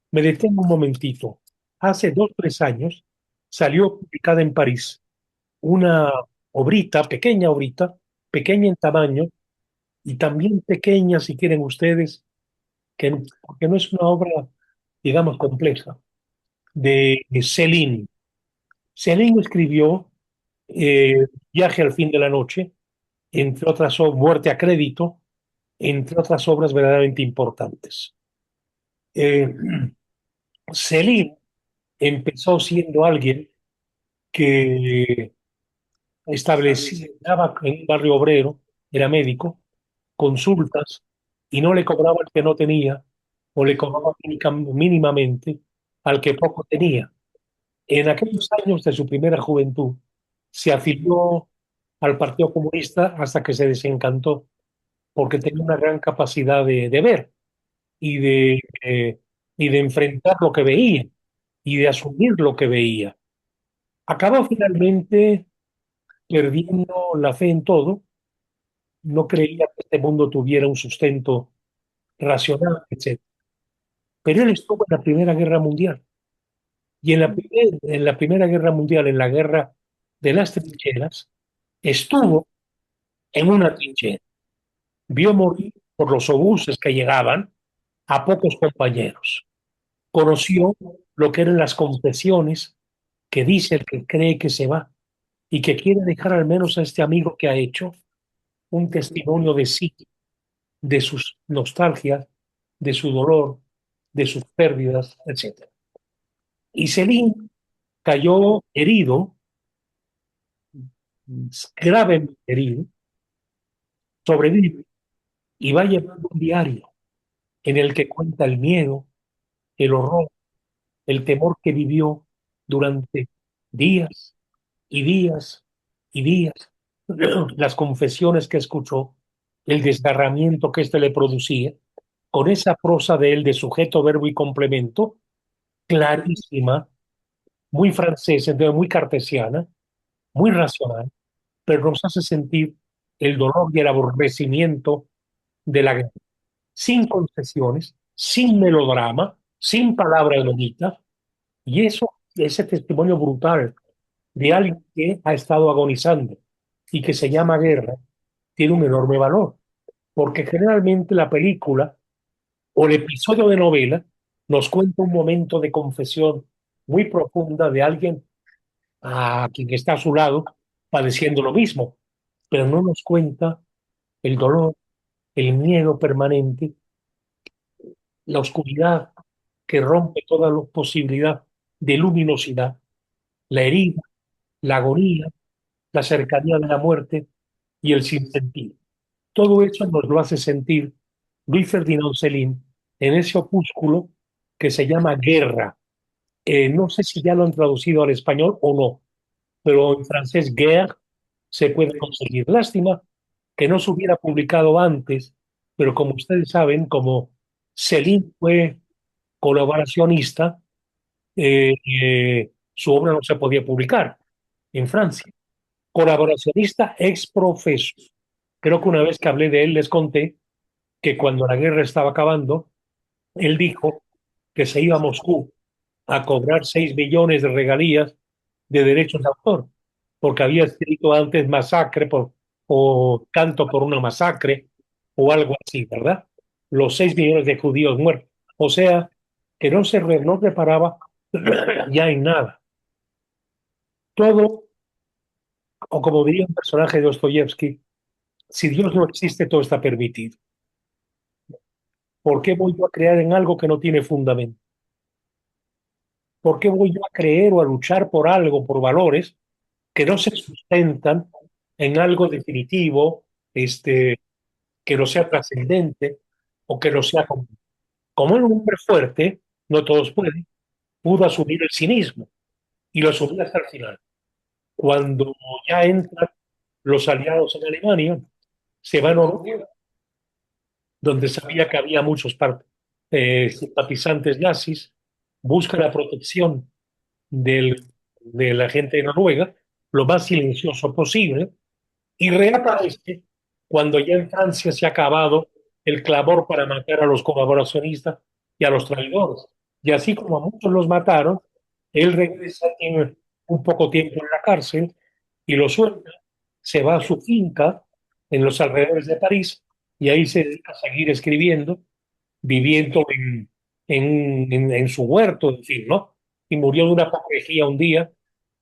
Me detengo un momentito. Hace 2 o 3 años salió publicada en París una obrita, pequeña en tamaño y también pequeña, si quieren ustedes, porque no es una obra, digamos, compleja, de Céline. Céline escribió Viaje al fin de la noche, entre otras Muerte a crédito, entre otras obras verdaderamente importantes. Eh, Céline empezó siendo alguien que daba en un barrio obrero, era médico, consultas y no le cobraba al que no tenía o le cobraba mínimamente al que poco tenía. En aquellos años de su primera juventud se afilió al Partido Comunista hasta que se desencantó porque tenía una gran capacidad de ver y y de enfrentar lo que veía y de asumir lo que veía. Acabó finalmente perdiendo la fe en todo, no creía que este mundo tuviera un sustento racional, etc. Pero él estuvo en la Primera Guerra Mundial y en la Primera Guerra Mundial, en la guerra de las trincheras, estuvo en una trinchera. Vio morir por los obuses que llegaban a pocos compañeros. Conoció lo que eran las confesiones que dice el que cree que se va y que quiere dejar al menos a este amigo que ha hecho un testimonio de sí, de sus nostalgias, de su dolor, de sus pérdidas, etc. Y Celine cayó herido, gravemente herido, sobrevive y va llevando un diario en el que cuenta el miedo, el horror, el temor que vivió durante días y días y días, las confesiones que escuchó, el desgarramiento que éste le producía, con esa prosa de él de sujeto, verbo y complemento, clarísima, muy francesa, entonces muy cartesiana, muy racional, pero nos hace sentir el dolor y el aborrecimiento de la guerra, sin concesiones, sin melodrama, sin palabras bonitas, y eso, ese testimonio brutal de alguien que ha estado agonizando y que se llama guerra, tiene un enorme valor, porque generalmente la película o el episodio de novela nos cuenta un momento de confesión muy profunda de alguien a quien está a su lado padeciendo lo mismo, pero no nos cuenta el dolor, el miedo permanente, la oscuridad que rompe toda posibilidad de luminosidad, la herida, la agonía, la cercanía de la muerte y el sinsentido. Todo eso nos lo hace sentir Louis Ferdinand Céline en ese opúsculo que se llama Guerra. No sé si ya lo han traducido al español o no, pero en francés guerre se puede conseguir. Lástima que no se hubiera publicado antes, pero como ustedes saben, como Céline fue colaboracionista, su obra no se podía publicar en Francia. Colaboracionista ex profeso. Creo que una vez que hablé de él les conté que cuando la guerra estaba acabando, él dijo que se iba a Moscú a cobrar 6 millones de regalías de derechos de autor, porque había escrito antes masacre o canto por una masacre o algo así, ¿verdad? Los 6 millones de judíos muertos. O sea, que no reparaba ya en nada. Todo, o como diría un personaje de Dostoyevsky, si Dios no existe, todo está permitido. ¿Por qué voy yo a creer en algo que no tiene fundamento? ¿Por qué voy yo a creer o a luchar por algo, por valores que no se sustentan en algo definitivo, que no sea trascendente o que no sea como era un hombre fuerte, no todos pueden, pudo asumir el cinismo y lo asumió hasta el final. Cuando ya entran los aliados en Alemania, se va a Noruega, donde sabía que había muchos simpatizantes nazis, busca la protección de la gente de Noruega, lo más silencioso posible, y reaparece cuando ya en Francia se ha acabado el clamor para matar a los colaboracionistas y a los traidores. Y así como a muchos los mataron, él regresa, tiene un poco tiempo en la cárcel y lo suelta, se va a su finca en los alrededores de París y ahí se dedica a seguir escribiendo, viviendo en su huerto, en fin, ¿no? Y murió de una apoplejía un día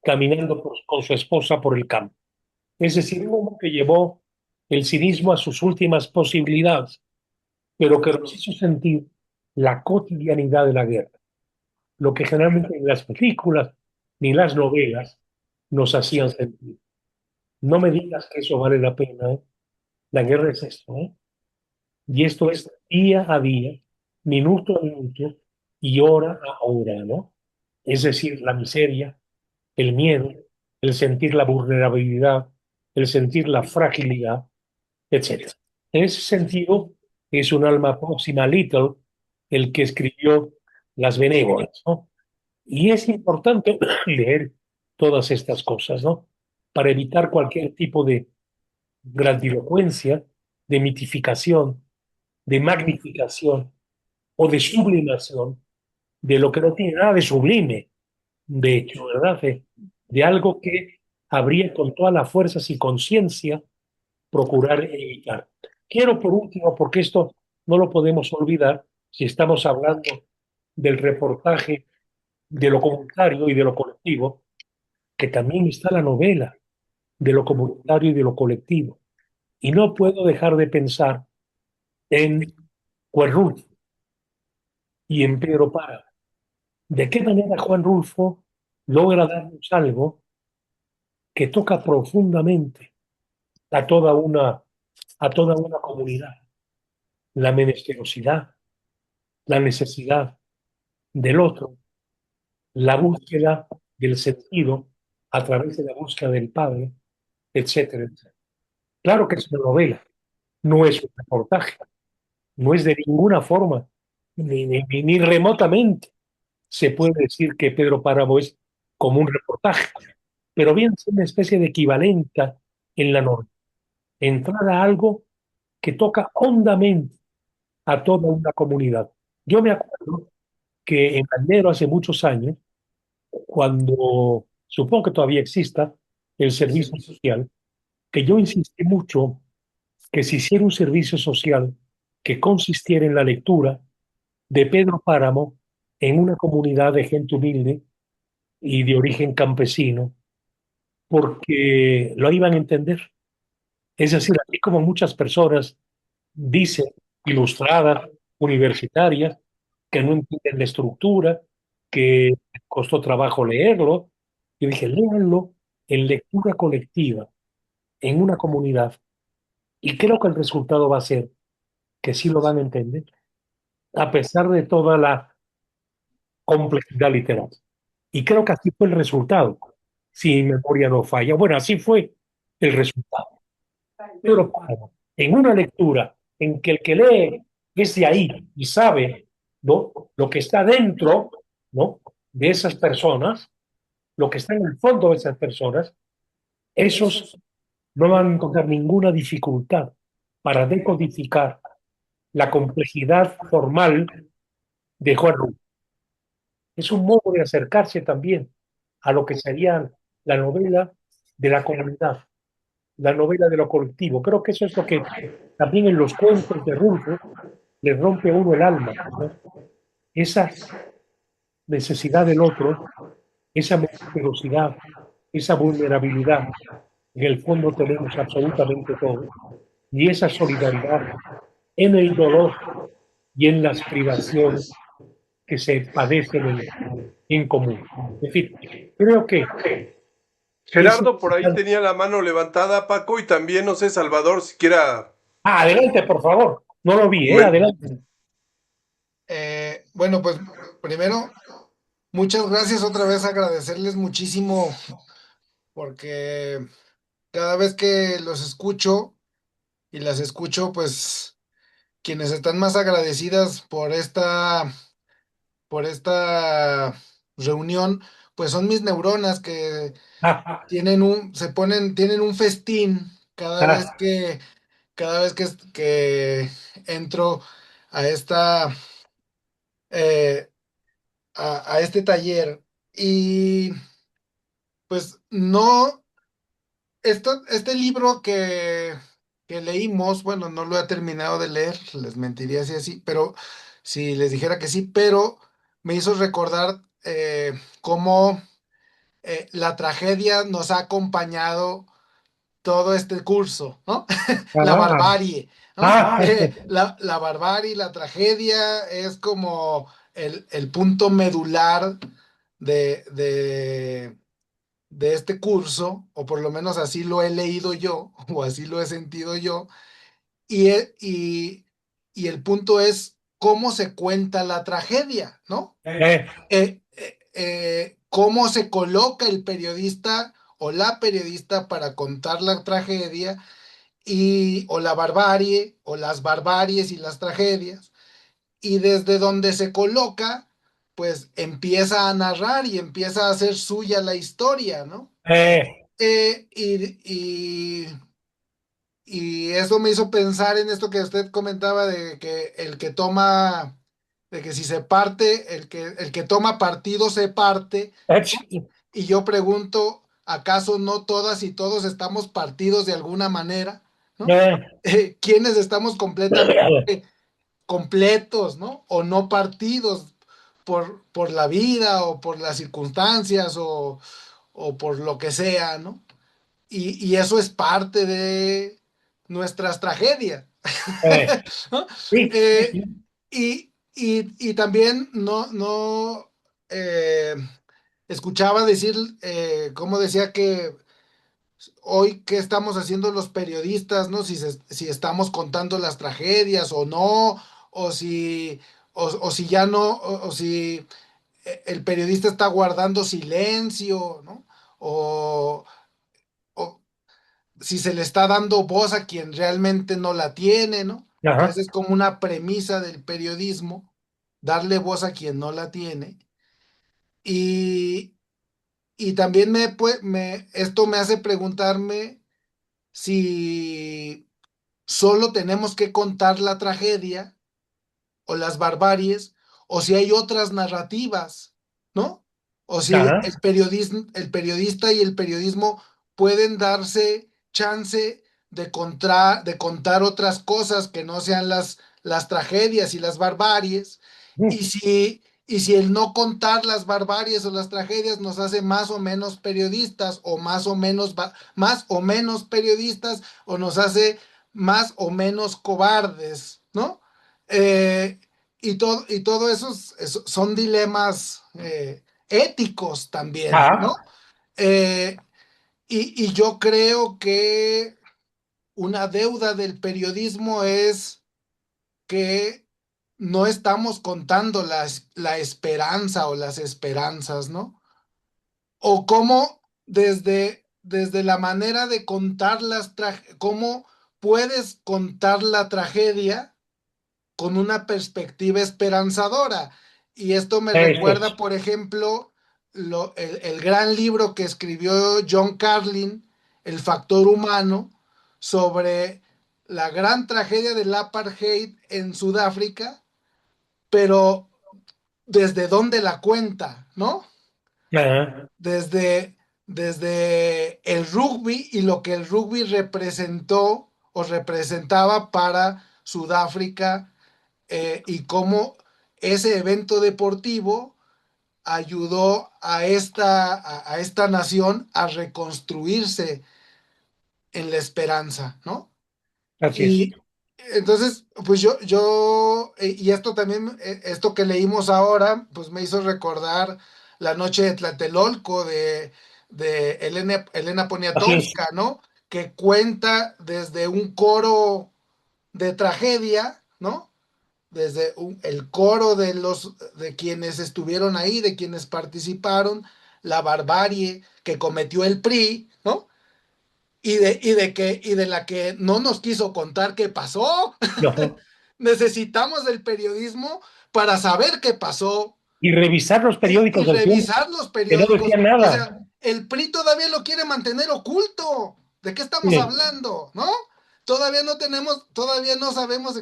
caminando con su esposa por el campo. Es decir, un hombre que llevó el cinismo a sus últimas posibilidades, pero que nos hizo sentir la cotidianidad de la guerra, lo que generalmente en las películas ni las novelas nos hacían sentir. No me digas que eso vale la pena, ¿eh? La guerra es esto, ¿eh? Y esto es día a día, minuto a minuto y hora a hora, ¿no? Es decir, la miseria, el miedo, el sentir la vulnerabilidad, el sentir la fragilidad, etcétera. En ese sentido, es un alma próxima a Little el que escribió Las Benévolas, ¿no? Y es importante leer todas estas cosas, ¿no? Para evitar cualquier tipo de grandilocuencia, de mitificación, de magnificación o de sublimación de lo que no tiene nada de sublime, de hecho, ¿verdad? De algo que habría con todas las fuerzas y conciencia procurar evitar. Quiero por último, porque esto no lo podemos olvidar, si estamos hablando del reportaje de lo comunitario y de lo colectivo, que también está la novela de lo comunitario y de lo colectivo. Y no puedo dejar de pensar en Juan Rulfo y en Pedro Páramo. ¿De qué manera Juan Rulfo logra darnos algo que toca profundamente a toda una comunidad? La menesterosidad, la necesidad del otro, la búsqueda del sentido a través de la búsqueda del padre, etcétera, etcétera. Claro que es una novela, no es un reportaje, no es de ninguna forma, ni remotamente se puede decir que Pedro Páramo es como un reportaje, pero bien es una especie de equivalente en la novela, entrar a algo que toca hondamente a toda una comunidad. Yo me acuerdo que en Aldero hace muchos años, cuando supongo que todavía exista el servicio social, que yo insistí mucho que se hiciera un servicio social que consistiera en la lectura de Pedro Páramo en una comunidad de gente humilde y de origen campesino, porque lo iban a entender. Es decir, así como muchas personas dicen, ilustradas, universitarias, que no entienden la estructura, que costó trabajo leerlo, yo dije, léanlo en lectura colectiva, en una comunidad, y creo que el resultado va a ser que sí lo van a entender, a pesar de toda la complejidad literal. Y creo que así fue el resultado, si mi memoria no falla. Bueno, así fue el resultado. Pero claro, en una lectura en que el que lee es de ahí y sabe, ¿no?, lo que está dentro, ¿no?, de esas personas, lo que está en el fondo de esas personas, esos no van a encontrar ninguna dificultad para decodificar la complejidad formal de Juan Rulfo. Es un modo de acercarse también a lo que sería la novela de la comunidad, la novela de lo colectivo. Creo que eso es lo que también en los cuentos de Rulfo le rompe a uno el alma, ¿no? Esa necesidad del otro, esa menesterosidad, esa vulnerabilidad. En el fondo tenemos absolutamente todo. Y esa solidaridad en el dolor y en las privaciones que se padecen en común. En fin, creo que es Gerardo por ahí importante. tenía la mano levantada, Paco, y también, no sé, Salvador, si quiera. Adelante, por favor. No lo vi, comen- adelante. Bueno, pues primero, muchas gracias otra vez, agradecerles muchísimo porque cada vez que los escucho y las escucho, pues quienes están más agradecidas por esta reunión, pues son mis neuronas que tienen un festín cada vez que entro a eh, a este taller. Y pues no, este libro que leímos, bueno, no lo he terminado de leer, les mentiría si así, pero si les dijera que sí, pero me hizo recordar cómo la tragedia nos ha acompañado todo este curso, ¿no? La Ah, barbarie, ¿no? ah, La barbarie, la tragedia es como el punto medular de, de, de este curso, o por lo menos así lo he leído yo, o así lo he sentido yo, y el punto es cómo se cuenta la tragedia, ¿no? Cómo se coloca el periodista o la periodista para contar la tragedia o la barbarie o las barbaries y las tragedias, y desde donde se coloca, pues empieza a narrar y empieza a hacer suya la historia, ¿no? eh, Eh, y, y, y eso me hizo pensar en esto que usted comentaba de que de que si se parte, el que toma partido se parte. Y yo pregunto, ¿acaso no todas y todos estamos partidos de alguna manera? ¿No? ¿Quiénes estamos completamente completos, ¿no? O no partidos por la vida o por las circunstancias o por lo que sea, ¿no? Y eso es parte de nuestras tragedias. ¿No? sí, sí, Eh, sí. y también no escuchaba decir, cómo decía que hoy qué estamos haciendo los periodistas, ¿no? Si estamos contando las tragedias o no, o si ya no, o si el periodista está guardando silencio, ¿no? O, o si se le está dando voz a quien realmente no la tiene, ¿no? Que Ajá, esa es como una premisa del periodismo, darle voz a quien no la tiene. Y, y también esto me hace preguntarme si solo tenemos que contar la tragedia o las barbaries, o si hay otras narrativas, ¿no? O si ajá, el periodista y el periodismo pueden darse chance de contar otras cosas que no sean las tragedias y las barbaries, y si el no contar las barbaries o las tragedias nos hace más o menos periodistas, o más o menos periodistas, o nos hace más o menos cobardes, ¿no? Eh, y todo son dilemas éticos también, ¿no? ajá, Eh, y yo creo que una deuda del periodismo es que no estamos contando la esperanza o las esperanzas, ¿no? O cómo desde la manera de contar cómo puedes contar la tragedia con una perspectiva esperanzadora. Y esto me eso recuerda, es. por ejemplo, el gran libro que escribió John Carlin, El factor humano, sobre la gran tragedia del apartheid en Sudáfrica, pero desde dónde la cuenta, ¿no? Ajá, Desde, desde el rugby y lo que el rugby representó o representaba para Sudáfrica, y cómo ese evento deportivo ayudó a esta nación a reconstruirse en la esperanza, ¿no? así es. Y entonces, pues y esto también, esto que leímos ahora, pues me hizo recordar La noche de Tlatelolco de Elena Así es. Poniatowska, ¿no? Que cuenta desde un coro de tragedia, ¿no? Desde el coro de quienes estuvieron ahí, de quienes participaron, la barbarie que cometió el PRI, ¿no? Y de la que no nos quiso contar qué pasó. Ajá. Necesitamos el periodismo para saber qué pasó Y revisar los y periódicos del tiempo, revisar los que no periódicos. decían O nada. sea, el PRI todavía lo quiere mantener oculto. ¿De qué estamos Sí. hablando? ¿No? Todavía no sabemos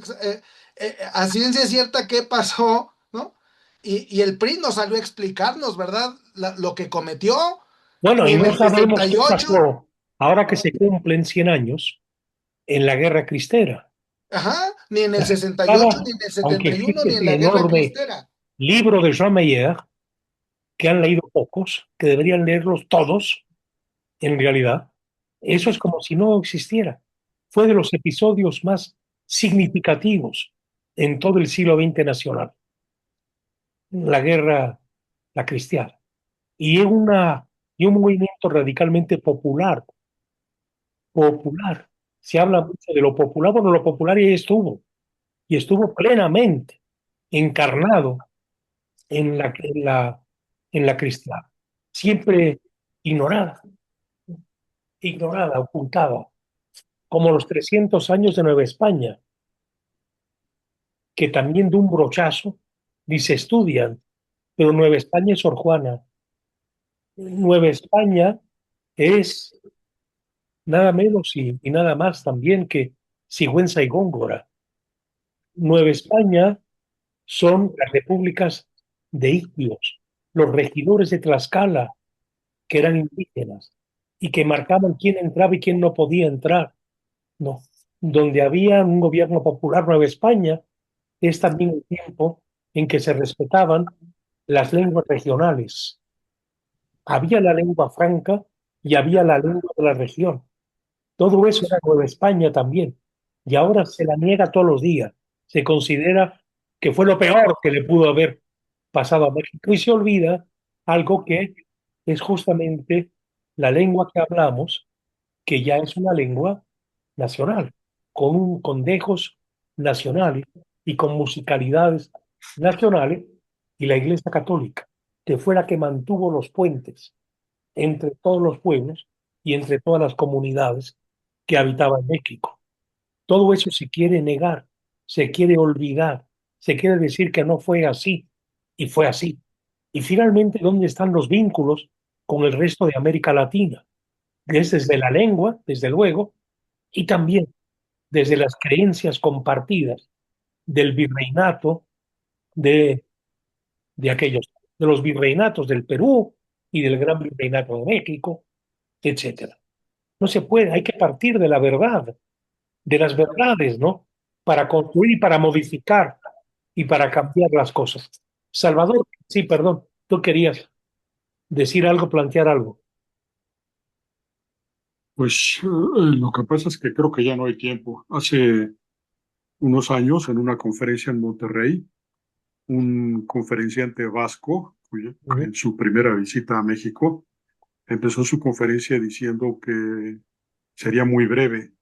a ciencia cierta qué pasó, ¿no? Y el PRI no salió a explicarnos, ¿verdad? Lo que cometió, Bueno, ni y en no el sabemos qué 68, pasó ahora que se cumplen 100 años en la Guerra Cristera. ajá, ni en el La 68, espada, ni en el aunque 71, existe ni en ese la Guerra enorme Cristera. libro de Jean Meyer, que han leído pocos, que deberían leerlos todos, en realidad, eso es como si no existiera. Fue de los episodios más significativos en todo el siglo XX nacional, la guerra, la cristiana. Y, y un movimiento radicalmente popular. Se habla mucho de lo popular, bueno, lo popular ya estuvo, y estuvo plenamente encarnado en la cristiana, siempre ignorada, ocultada, como los 300 años de Nueva España, que también de un brochazo ni se estudian, pero Nueva España es Sor Juana. Nueva España es nada menos y nada más también que Sigüenza y Góngora. Nueva España son las repúblicas de indios, los regidores de Tlaxcala, que eran indígenas y que marcaban quién entraba y quién no podía entrar. No. Donde había un gobierno popular, Nueva España es también el tiempo en que se respetaban las lenguas regionales. Había la lengua franca y había la lengua de la región. Todo eso era Nueva España también. Y ahora se la niega todos los días. Se considera que fue lo peor que le pudo haber pasado a México y se olvida algo que es justamente la lengua que hablamos, que ya es una lengua nacional, con dejos nacionales y con musicalidades nacionales, y la Iglesia Católica, que fue la que mantuvo los puentes entre todos los pueblos y entre todas las comunidades que habitaban México. Todo eso se quiere negar, se quiere olvidar, se quiere decir que no fue así, y fue así. Y finalmente, ¿dónde están los vínculos con el resto de América Latina? Es desde la lengua, desde luego, y también desde las creencias compartidas del virreinato de, de aquellos, de los virreinatos del Perú y del Gran Virreinato de México, etcétera. No se puede, hay que partir de la verdad, de las verdades, ¿no? Para construir, para modificar y para cambiar las cosas. Salvador, sí, perdón, tú querías decir algo, plantear algo. Pues lo que pasa es que creo que ya no hay tiempo. Hace unos años, en una conferencia en Monterrey, un conferenciante vasco, en su primera visita a México, empezó su conferencia diciendo que sería muy breve,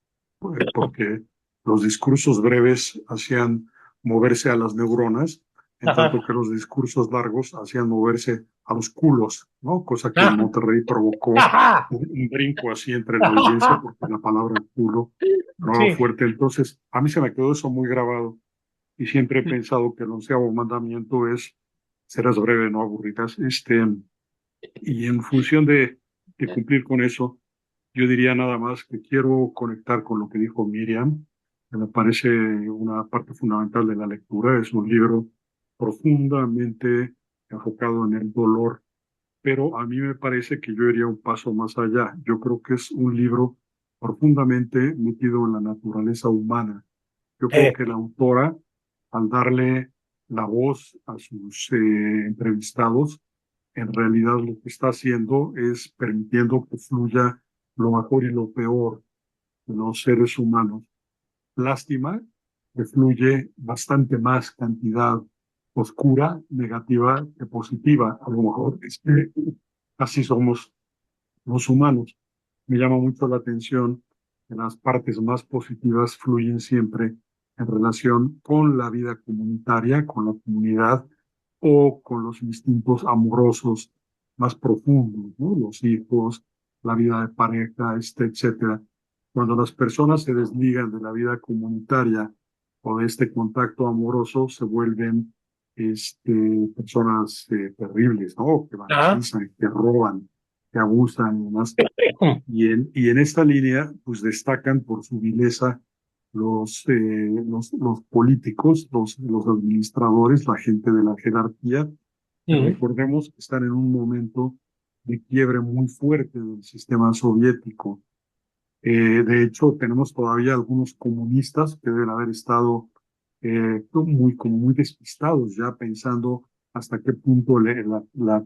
porque los discursos breves hacían moverse a las neuronas, en tanto Ajá. que los discursos largos hacían moverse a los culos, ¿no? Cosa que en Ajá. Monterrey provocó Ajá. un brinco así entre la audiencia, porque la palabra culo sonaba Sí. fuerte. Entonces, a mí se me quedó eso muy grabado y siempre he pensado que el onceavo mandamiento es serás breve, no aburrirás. Y en función de cumplir con eso, yo diría nada más que quiero conectar con lo que dijo Miriam, que me parece una parte fundamental de la lectura. Es un libro profundamente enfocado en el dolor, pero a mí me parece que yo iría un paso más allá. Yo creo que es un libro profundamente metido en la naturaleza humana. Yo creo que la autora, al darle la voz a sus entrevistados, en realidad lo que está haciendo es permitiendo que fluya lo mejor y lo peor de los seres humanos. Lástima que fluye bastante más cantidad oscura, negativa que positiva. A lo mejor es que así somos los humanos. Me llama mucho la atención que las partes más positivas fluyen siempre en relación con la vida comunitaria, con la comunidad o con los instintos amorosos más profundos, ¿no? Los hijos, la vida de pareja, etcétera. Cuando las personas se desligan de la vida comunitaria o de este contacto amoroso, se vuelven personas terribles, ¿no? Que vandalizan, que roban, que abusan y demás. Y en esta línea, pues destacan por su vileza los políticos, los administradores, la gente de la jerarquía. Recordemos que están en un momento de quiebre muy fuerte del sistema soviético. De hecho, tenemos todavía algunos comunistas que deben haber estado como muy despistados, ya pensando hasta qué punto la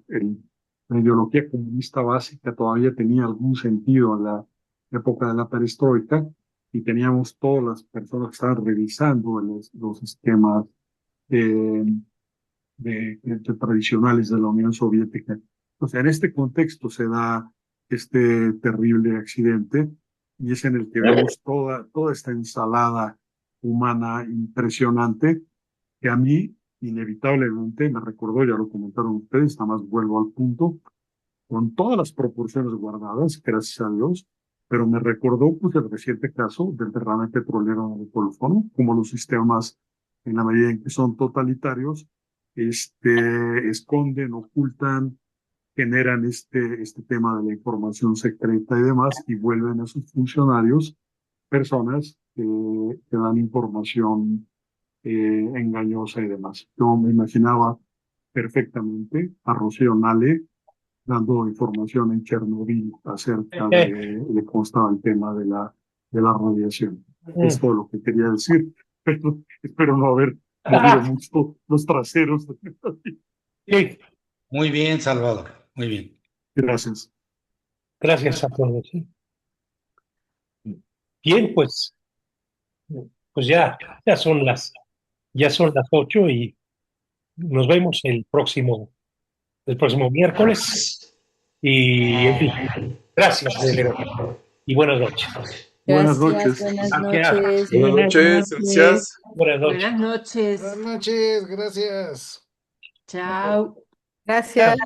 ideología comunista básica todavía tenía algún sentido en la época de la perestroika, y teníamos todas las personas que estaban revisando los esquemas tradicionales de la Unión Soviética. Entonces, en este contexto se da este terrible accidente, y es en el que vemos toda esta ensalada humana impresionante que a mí inevitablemente me recordó, ya lo comentaron ustedes, nada más vuelvo al punto, con todas las proporciones guardadas, gracias a Dios, pero me recordó pues el reciente caso del derrame petrolero en el Golfo, como los sistemas, en la medida en que son totalitarios, esconden, ocultan, generan este tema de la información secreta y demás, y vuelven a sus funcionarios personas que dan información engañosa y demás. Yo me imaginaba perfectamente a Rocío Nale dando información en Chernobyl acerca de cómo estaba el tema de la radiación. Es todo lo que quería decir, pero espero no haber movido mucho los traseros. Muy bien, Salvador, muy bien. Gracias. Gracias a todos. Bien, pues ya son las 8 y nos vemos el próximo miércoles. Y en fin, gracias y buenas noches. Buenas noches. Buenas Gracias. noches. Buenas noches, gracias. Buenas noches. Buenas noches. Buenas noches, gracias. Chao. Gracias.